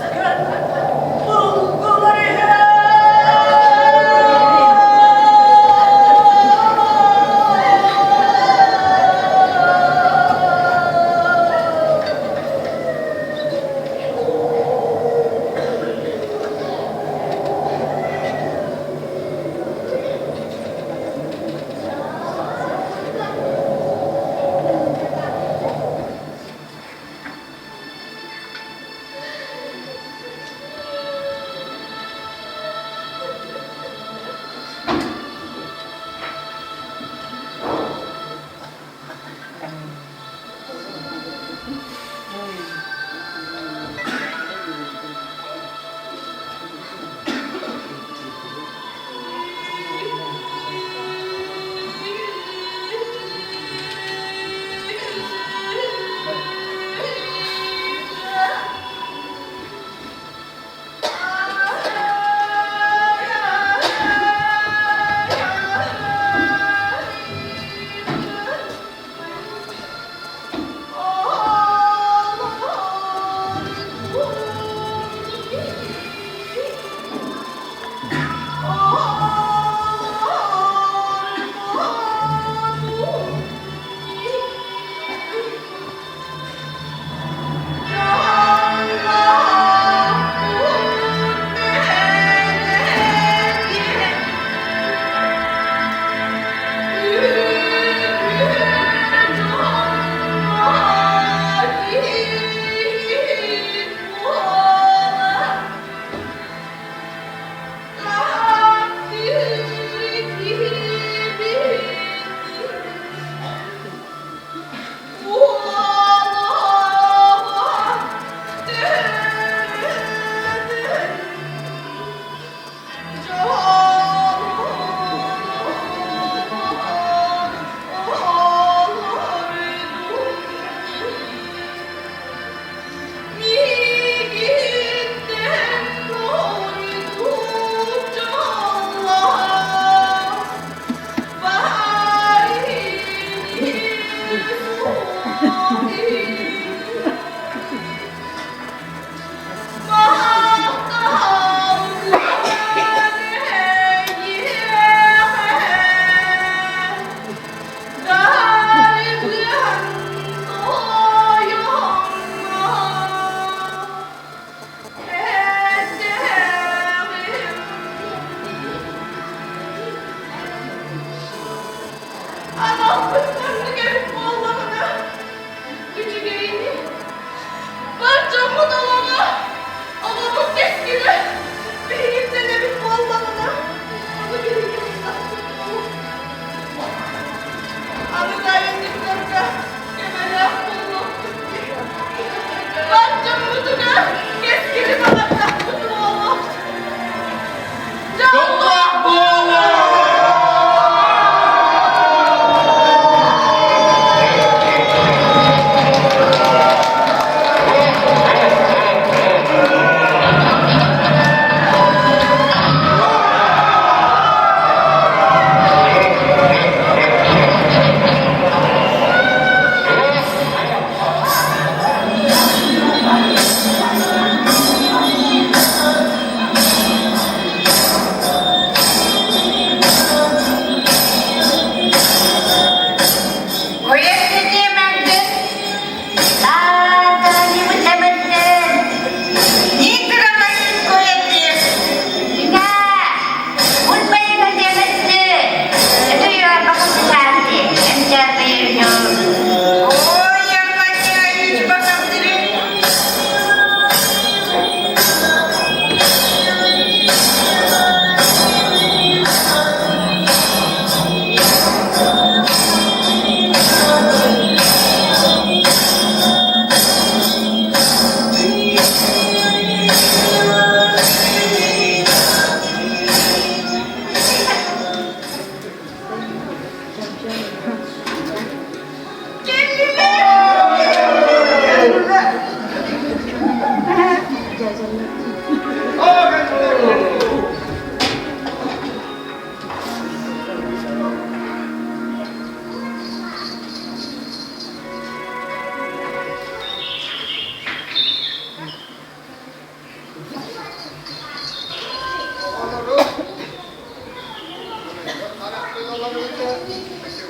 Speaker 6: bulguları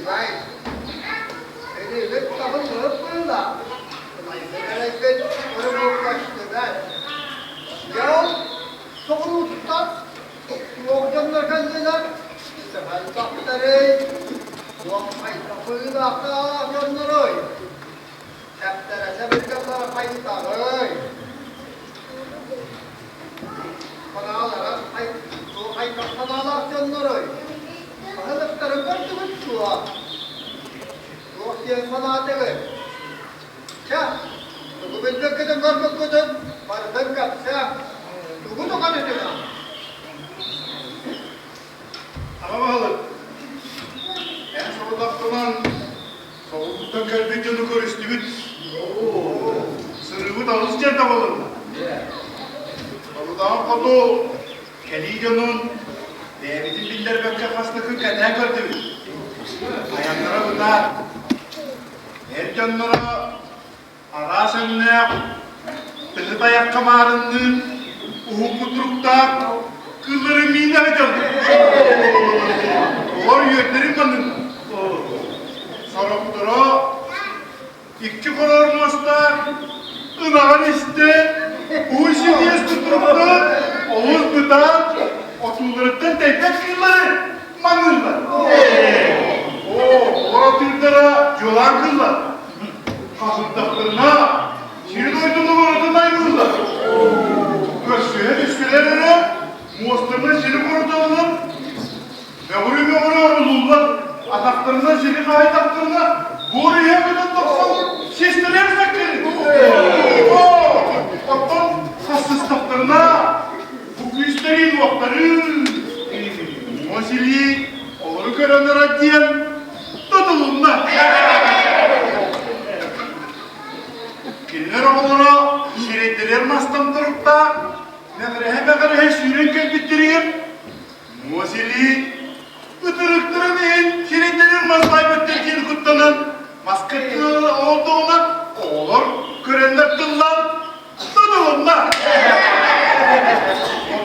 Speaker 1: Vay. Elini tamam burada. Sekerek onu kaçtı ben. Ya sokunu tutar. Yokcanlar kendiler. Sefer doktori. Yok payı da akta yanları. Septere sebekanlara payı da. Kanalara payı kanalar yanları. Kanalıkların gördüğünüz şu an. Yok diye sana değil. Ya, bu bende kadar görmek kadar vardım kapsa. Bu da kadar değil.
Speaker 3: Ama bakalım. En sonunda tutulan soğuktan kalbetini görüştüğümüz sırrımı da alışacak da olur. Allah'ın kodu Kelidyon'un David'in biller bekle faslıkın kadar gördü. Ayaklara bunlar. Her canlara ara senle tıkıt ayak kamarının uhukutrukta kılları mine edildi. Oğur yüreklerim bandın. Saraptıra iki karar mostar ınar işte bu işi diye tuturukta Oğuz bıdan otullarıktan tekrar kılları manırlar. Oğur Türklara yolan kıllar. Kasıttaklarına şirin oydunu oradan ayrılırlar. Göğsüye düşkülerine muhasırına şirin oradan Mevru olurlar. Ataklarına şirin aydaklarına buraya kadar 90 şiştiler sakları. Ondan kasıttaklarına bu güçlerin vakları Mosili olur görenlere diyen tutulunlar. Kinler oğluna şirettiler mastan durup da ne şirin kelbittireyim. Mosili ıtırıktırın en şirettiler masayı bütterken kutlanın. Maskatlı olduğuna olur görenler tıllan tutulunlar.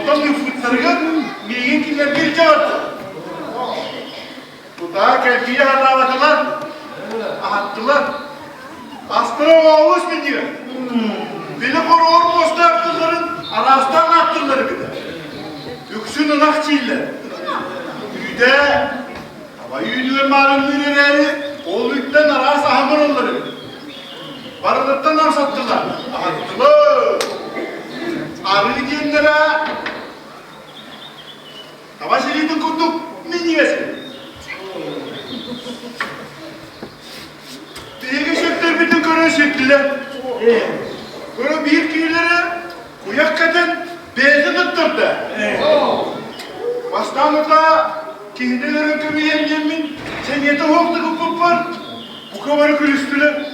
Speaker 3: Ondan nüfutlarının neyin kinler bir cevaptır. Bu da kelbiye adavatlar. Ahattılar. Aslında oğuz mu diyor? Beni korur mostar kızların arasından attırları bir de. Yüksünün akçıyla. Yüde, hava yüdüğün malum müreleri, oğluktan arası hamur onları bir de. Varılıktan arsattılar. Attılar. Arı genlere hava şeridi kurduk. Ne niyesi? Bilgi şekler bütün görün şekliler. Böyle bir köyleri kuyak kadın bezi tutturdu. Baştanlıkla kendileri kömeyen yemin sen yete hoktu kupupar bu kavarı külüstüler.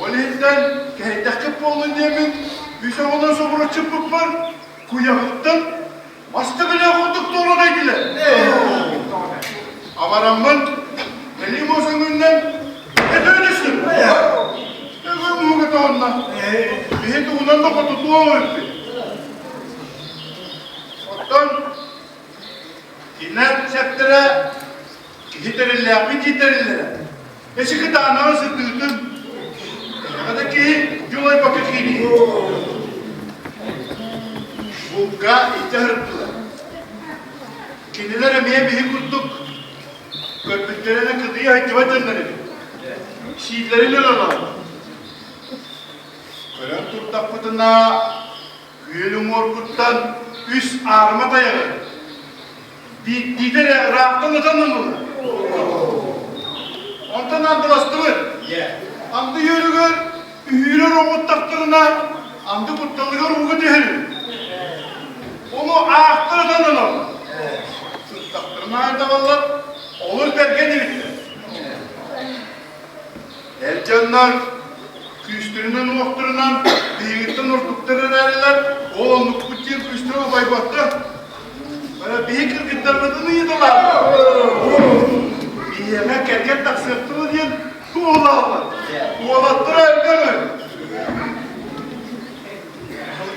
Speaker 3: O yüzden kehiddekip olun yemin bir ondan sonra çıpupar kuyaklıktan başta bile kurduk doğrudaydılar. Ama Rahman Elim olsun günden ete düştüm. Ben muğut onunla. Bir hedi ulan da kututu o öldü. Ondan dinler septere giterirler, bir giterirler. Eşi kıtağına ısıttırdım. Yakadaki yolay bakır giydi. Buğga ihtihırttılar. Kendileri emeğe bihi kuttuk. Köpüklerine kıdıya ihtivat ederler. Şiitlerine alalım. Kıran turtak pıtına güyelüm orkuttan üst ağrıma dayalı. Didere rahattan atanılır. Ondan andılaştı mı? Andı yürügür, üyülür omut taktırına, andı kuttalıyor uğu dehirir. Onu ağaktır atanılır. Taktırına aydavallar, olur bergen elikler. El canlar, küstüründen uaktırından, büyükten ortukları verirler, o onluk bütçeyi küstürü baybattı. Böyle büyük kırgıtlarını yediler. Bir yemek erken taksırttırı diyen tuğularlar. Tuğulattıra elde mi?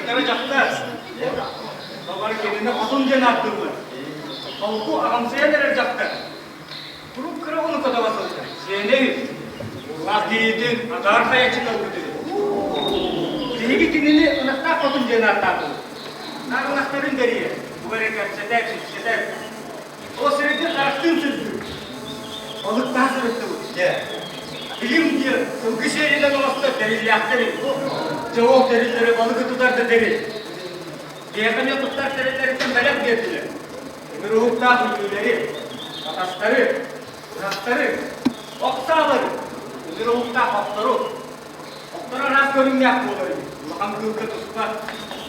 Speaker 2: Kalıklara caktı. Babarı kendine kutun diye ne yaptırdı? Kalıkı aramsaya neler caktı. Bunu Yeni Allah diyedin adar kaya çıkalım dedi. Ligi kinini anahtar kodun diye anahtar kodu. Nar anahtarın deriye. Bu bereket sedef. O sırada araştırın sözü. Balık daha sırıttı bu. Bilim diyor, sılgı şehriden olası deril yaktırır. Cevap derilleri balığı tutar da deril. Diyekanya tutar derillerinden melek verdiler. Emir ruhta hücüleri, atasları, rastları, oksaları, emir ruhta hapları. Oklara rast bölüm yapmaları. Allah'ın kılgı tutma,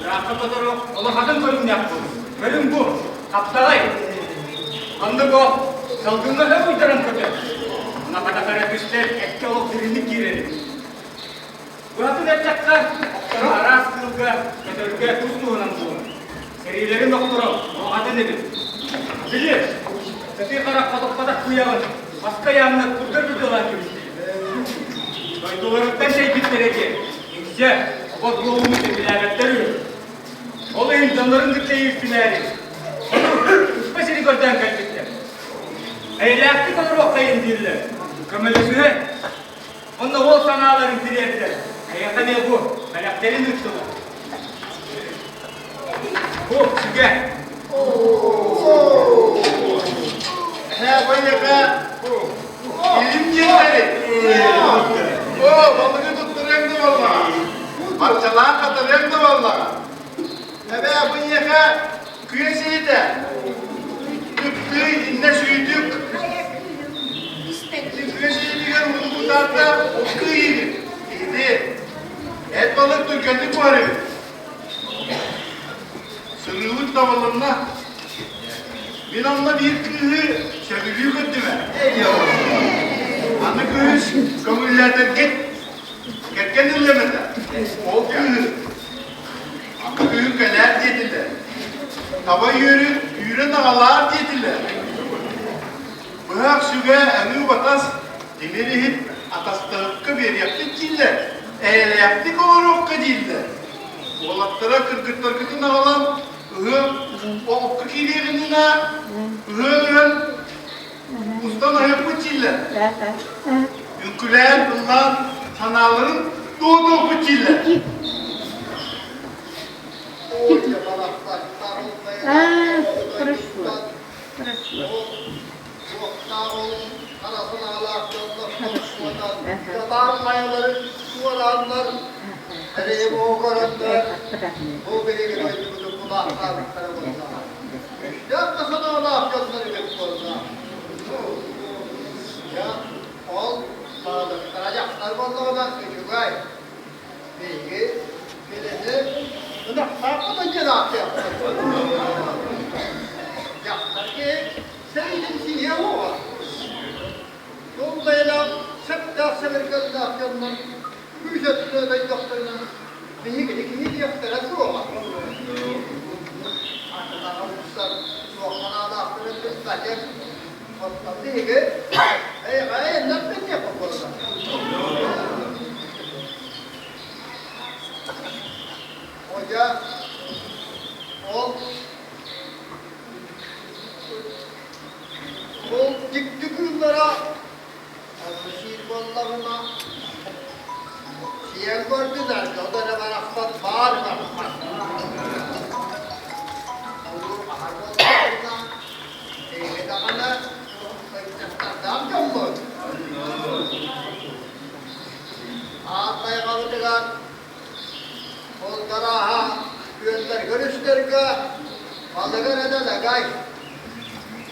Speaker 2: rakıbaları, Allah'ın bölüm yapmaları. Bölüm bu, kaptalay. Andı bu, salgınlar hep uyduran kötü. Buna kadar düşler, etki olup dirinlik girelim. Buratı dercekler, oklara aras kılgı, kötülüge tuzluğunan buğun. Serilerin doktoru, o adı nedir? Bilir, seti karak padak kuyağın, başka yanına kurdur olan gibi. Duydularından şey bitmerecek. İnce, o doğumuzun bilavetleri yok. Olayın canların dikleyi üstünleri. Üstüme seni gözden kaybettim. Eylaklık olur oklayın diller. Kömelesine, onda o sanaların dilerler. Hayata ne bu? Meleklerin üstüne. Bu, süge.
Speaker 7: İlim yerleri. Balığı tutturuyorum da valla. Parçalar katıyorum da valla. Bu yaka kıya şeyi de. Tüktü, inne süydük. Kıya şeyi diyor, bunu kurtarda kıyı. İyiydi. Et balık tükendik bu arayı. Sırrıvıt tavalarına ben onunla bir kıyı çeviriyor kötüme. Anı kıyı kabullerden Ketken dinlemeden. O kıyı. Anı kıyı keler dediler. Tava yürü dağlar dediler. Bırak süge emi batas demiri hip atastarıkka bir yaptık diller. Eyle yaptık olarak diller. Olatlara kırgıtlargıtın ağalan o okka killerine ustan ayaklı çiller. Yünküler bunlar sanaların doğduğu bu çiller.
Speaker 8: Хорошо.
Speaker 1: Bu beni gibi bu kulaklar tarafından. Ya da sana Allah yapacakları bir konuda. Ya ol sağlık taracaklar vallahi çocukay. Bilgi bileni bunu farklı cenap yaptı. Ya ki senin için ya o var. Dolayısıyla septa severken de yapıyorlar. Müjdetle de doktorlar. Beni gibi yaptılar sonra. Arkadan olmuşlar. Soğukana da aktarın bir kaçak. Ortadan değil ki. Ne yapalım burada? Hoca o dikti kuyumlara şiir bollarına şiir gördüler ki o da ne var aksan bağır var. Olur bahar bollarına eyvede ana sayıcaklardan gömmür. Ağaçlayı kalıdılar. Olgaraha güvenler görüşlerge balığa ne de gay.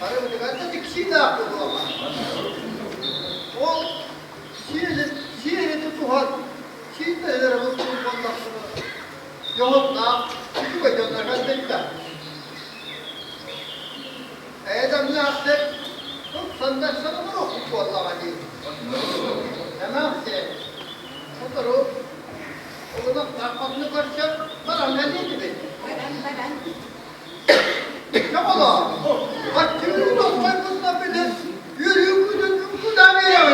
Speaker 1: Para bu kadar dikişi de yaptı bu ama. O şiiri tutuhan, şiirlere bu kondaksını yolda küçük ödünler bekler. Eğer ne yaptık? Senden sana bunu okuyup vallaha değil. Demem ki, oturup oğlum takmasını karışıp bana ne dedi beni? Ne ola? Bak kimin dostlar kızla beni yürüyüp bu da veriyor.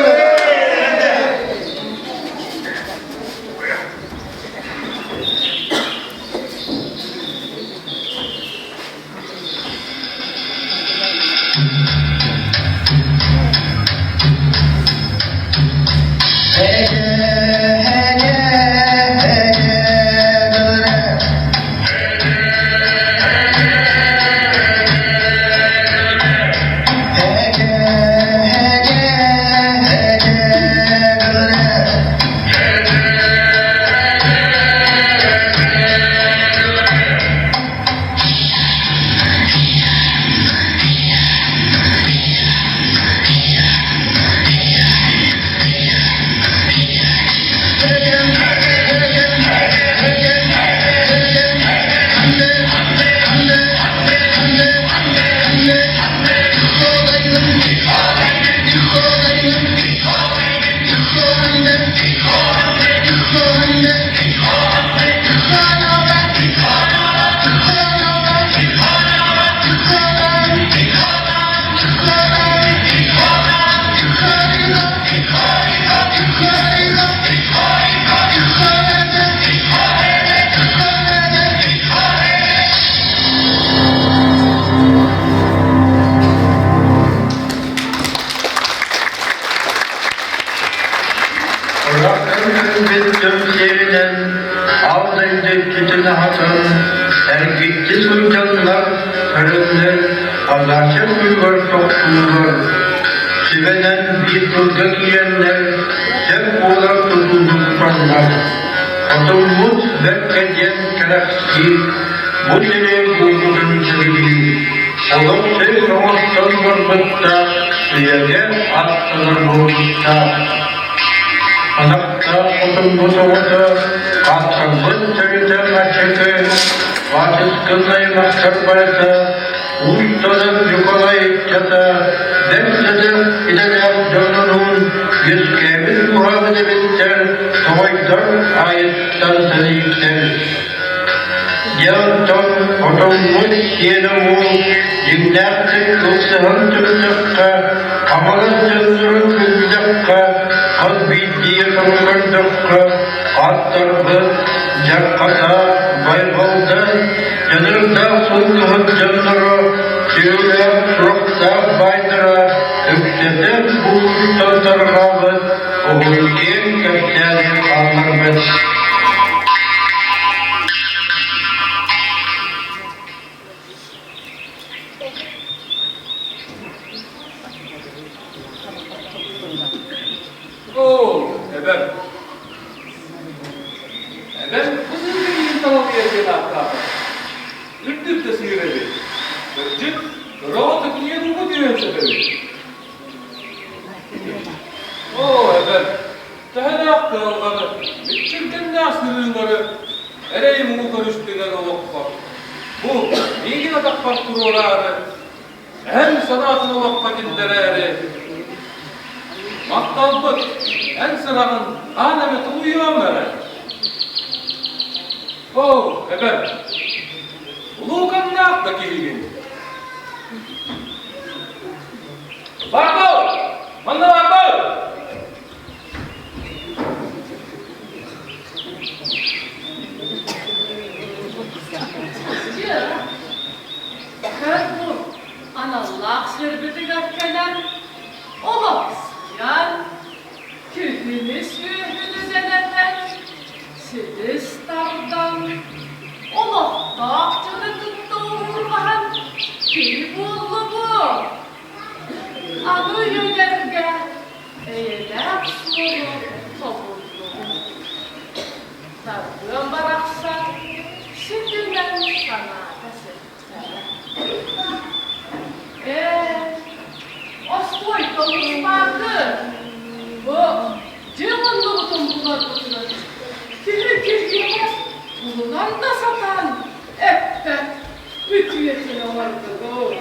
Speaker 9: Bırakın bittim sevinen, ağlaydı tütüne hatun, ergitti sultanlar, karınlar, azarca uygar toplular. Sivenen bir durga giyenler, hep olar tutuldu kurallar. Atılmut bekkediyen keraksi, bu sene bulgudun sevgili. Oğlum sev Ramazan varlıkta, üyege atılır bulgutta. Anakta otun bozuldu, kalkın çölden açıkı, vatıs kıllayı mahkar barısı, uçtadım yukarayıp çata, demsedim ilerleyip dönünün, yüzgemin muhabbeti biter, soğuydan ayettan seni yükler. Yaltan oturmuş yenumu, dinlerdik kılsıhan tümdükka, amalan cındırın kızdükka, kalbi diye kalkırdıkka, alt tarafı cakkata, baybalda, yanırda sulkıhın cındırı, sürüler surakta baydıra, üktede buluştan tarafı, oğul en köfteli kalmarbet.
Speaker 4: Efendim kızın bir tamam yerken hatta. Ürdük de sıyırdı. Örcük, rahatı niye durma diyor sebebi. Efendim, daha ne aktarılganı, bütçükten ne asırılganı, ereyim onu karıştığına da vakfa. Bu, neyin adak baktır orarı, hem sanatını vakfa dinlereri, maktalbık, en sırağın alemeti uyuyan veren. Efendim, uluğun ne aktaki ilgin? Vardo! Manda vardo!
Speaker 5: Her bu anallah şerbeti gakkeler, ola yan, külünü sühünü zeneden, silis tardan, ola dağçını tuttuğurmahan, bir bullu bu. Adı yönerge, eğiler sulu, topullu. Tarbığın baraksa, şimdiden sana Ostoy konuşmadı. Bu cıvınlı butun bunlar butunu. Kiri yemez. Bundan da satan. Eppe. Bütüyetine vardı bu.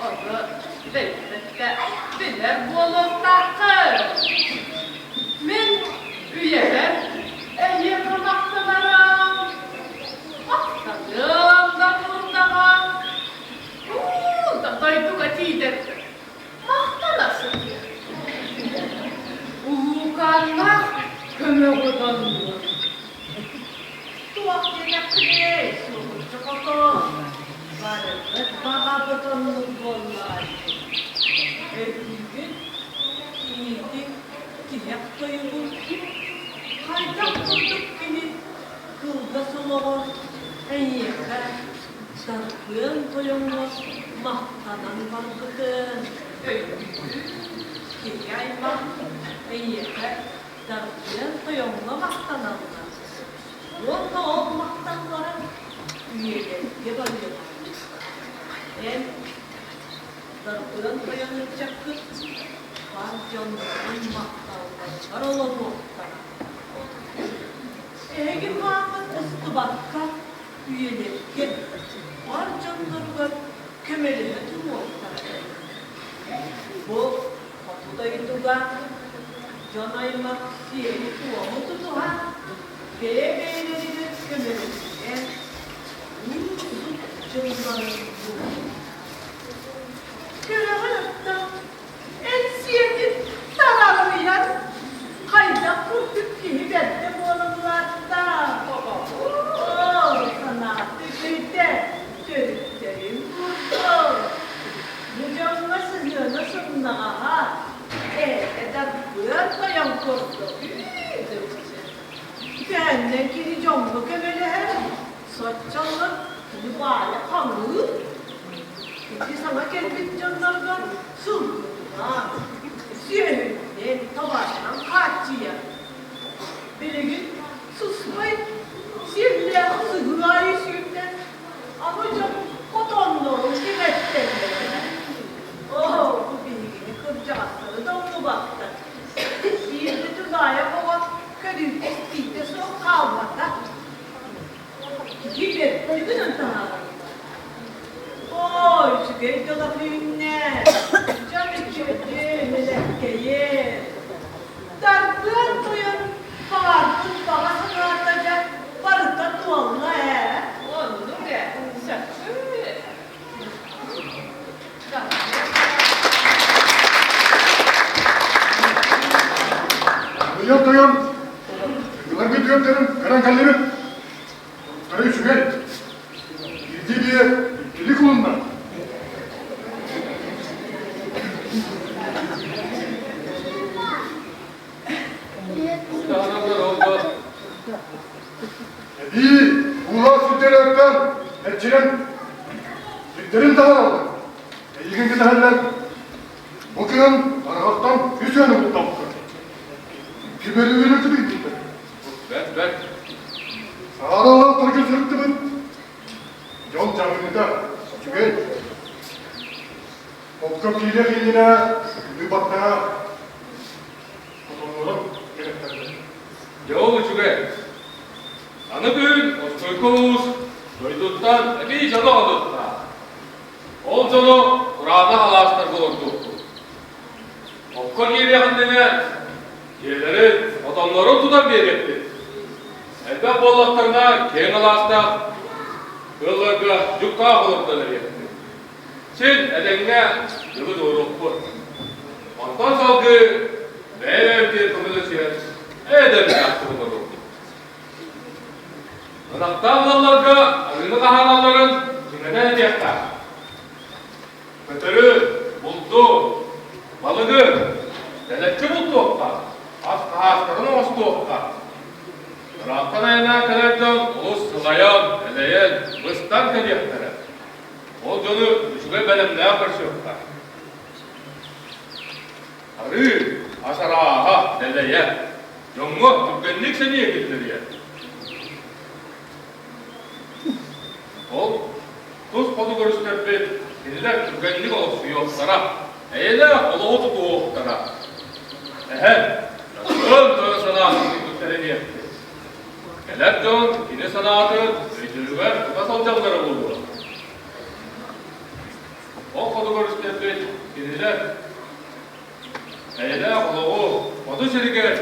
Speaker 5: Onu elbette bilir bulup takır. Min üyeler eğer tırnaklılarım. Aktadım da kurdağa. Da daydık atidir. Mahtalasın. Ulukanlar kömürden mı? Tuak yenekli, soğukçu koton. Varıp bağa bıtonluk bollar. Evlilik, iyiydi, dilek duyulur. Haydak kurduk beni, kılda suluğun. Eyyekler, sarkığın toyunlu,
Speaker 6: mahtanan varlıkın. Ki ayma eyyete darıyan toyonla mahtananlar. Yolda olmaktan varan üyelerine varıyor. En darıyan toyanacak kız var canlıların mahtanlar olur muhtemelen. Egin vakit ıstıbakka üyelerine var canlıların kömeline tüm ortalar. Bu kapıda gidiyorlar. Can ayırmak diyeni kuvamı tutuha. Beylerinin kömüründe uykusuz canların bu. Göremelikten en siyetin zararıyla kayda kurtuk ki ben bu olanlarda. Sana tükürde çocuklarım kurdu. Bu canla sızıyor nasıl aha. Eder bırakmayan kurdu. Benden geri camlı kömele saçcalı mübarek hamur. Peki sana kelbet canlardan sılgına. Zihninden tabaştan kaçıya. Bir gün susmayın. Sivle sığınayı sürden. Ama canım kotonları kiretten. Oh bu bilgini kırcağızları da onu baktı. Bir de tüdaya baba kadın estiğinde son kalmadı. Gibi bütün tanrı. Oy şu genç adamınne. Canı kötü melekkeyi. Darpın toyun bağırtın bağasını atacak. Barıta tuğalına he.
Speaker 5: Onu be. Sen söyle.
Speaker 3: Duyuyorum. Yıllar gidiyorum derim. Karankalları. Karayı şüphel. Girdi diye ilgili kulundan.
Speaker 4: Dağınamlar oldu.
Speaker 3: İyi. Uğla sütlerekten. Elçilen. Sütlerin dağın aldı. İlgin giderler. Bugün aralıktan 100 yanı mutlu oldu. Kiberi yönütü bir gitti.
Speaker 4: Ben.
Speaker 3: Sağlığa takıl sırttı mı? Yol camında. Çünkü Okkakiyle kendine bir baktana otomorum gerektirdi.
Speaker 4: Yolu çünkü. Anı gün, o soykovuz, doyduktan epey canı aldıkta. Ol canı, kurada halaslar bulurdu. Okkar yeri yakındığına, yerleri adamları tutan bir etti. Elbette bollaklarına keyin halastar, kıllarga yukka kılıpları yetti. Sen edenge yılı doğru okur. Ondan salgı, beyevdir kımılı siyet, eder yaptığını olur. Anaktan dallarga, arını kahanaların kimeden ediyakta. Kötürü, buldu, balığı, deletçi buldu okta. Az kahaslarını ostu okta. Anaktan ayına kadardan ulus sılayan, eleyen, bıstan kadiyakları. O canı üçüge benim ne yaparşı okta. Arı, asaraha, deleye, yongu, tükkenlik seni yekildiriye. Ol, tuz kolu görüşlerdi, dediler tükkenlik olup suyoklara, eyle olu tutu oktara. Nasıl dön sanatını gösteri yaptı. Geler dön, yine sanatın, öydürüver, tutas alacakları buldu. O kolu görüşlerdi, dediler, eyle olu, odu şerike,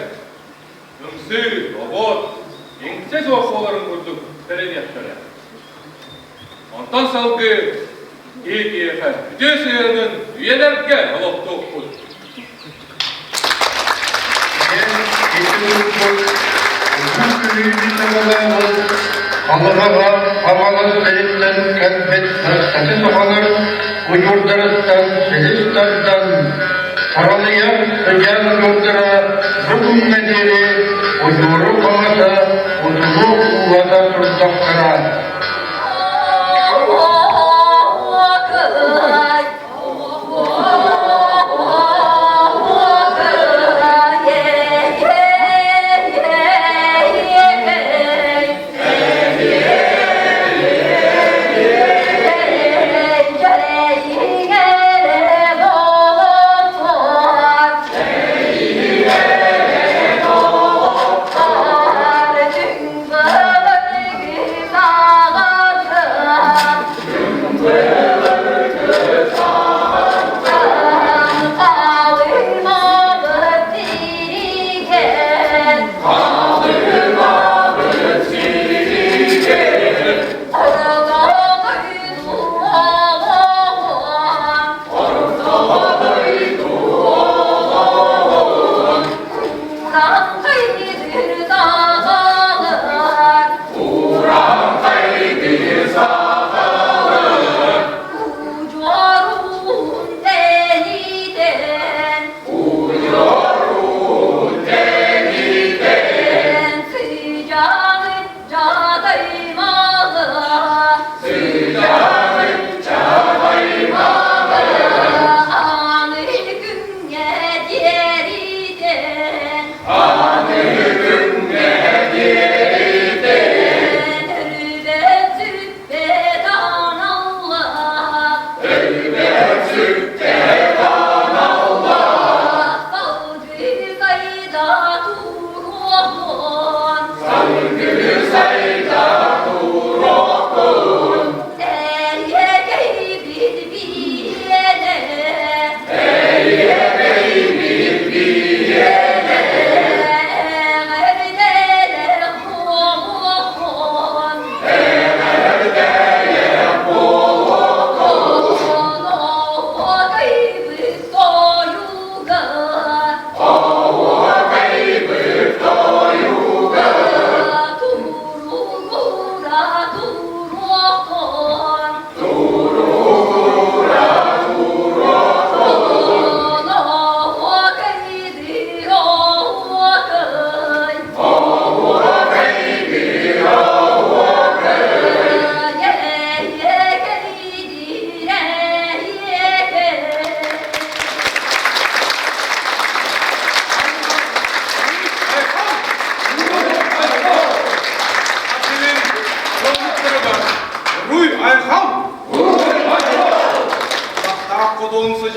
Speaker 4: ümsü, robot, yengse soğukların kurduk, gösteri yaptılar. Ondan salgı, ilk yefer, bütün seyirinin üyelerge alıp dokuz.
Speaker 9: Kalığa havalı selimden kalbet satı soğanır, ucurdarıstan, selistardan, paralıyan özel yurdıra, bugün mederi, ucuru kamasa, ucuru uvada tursaklara.
Speaker 6: Allahu Akbar.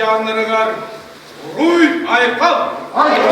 Speaker 4: жанрыгар. Руй, айқал!
Speaker 3: Ay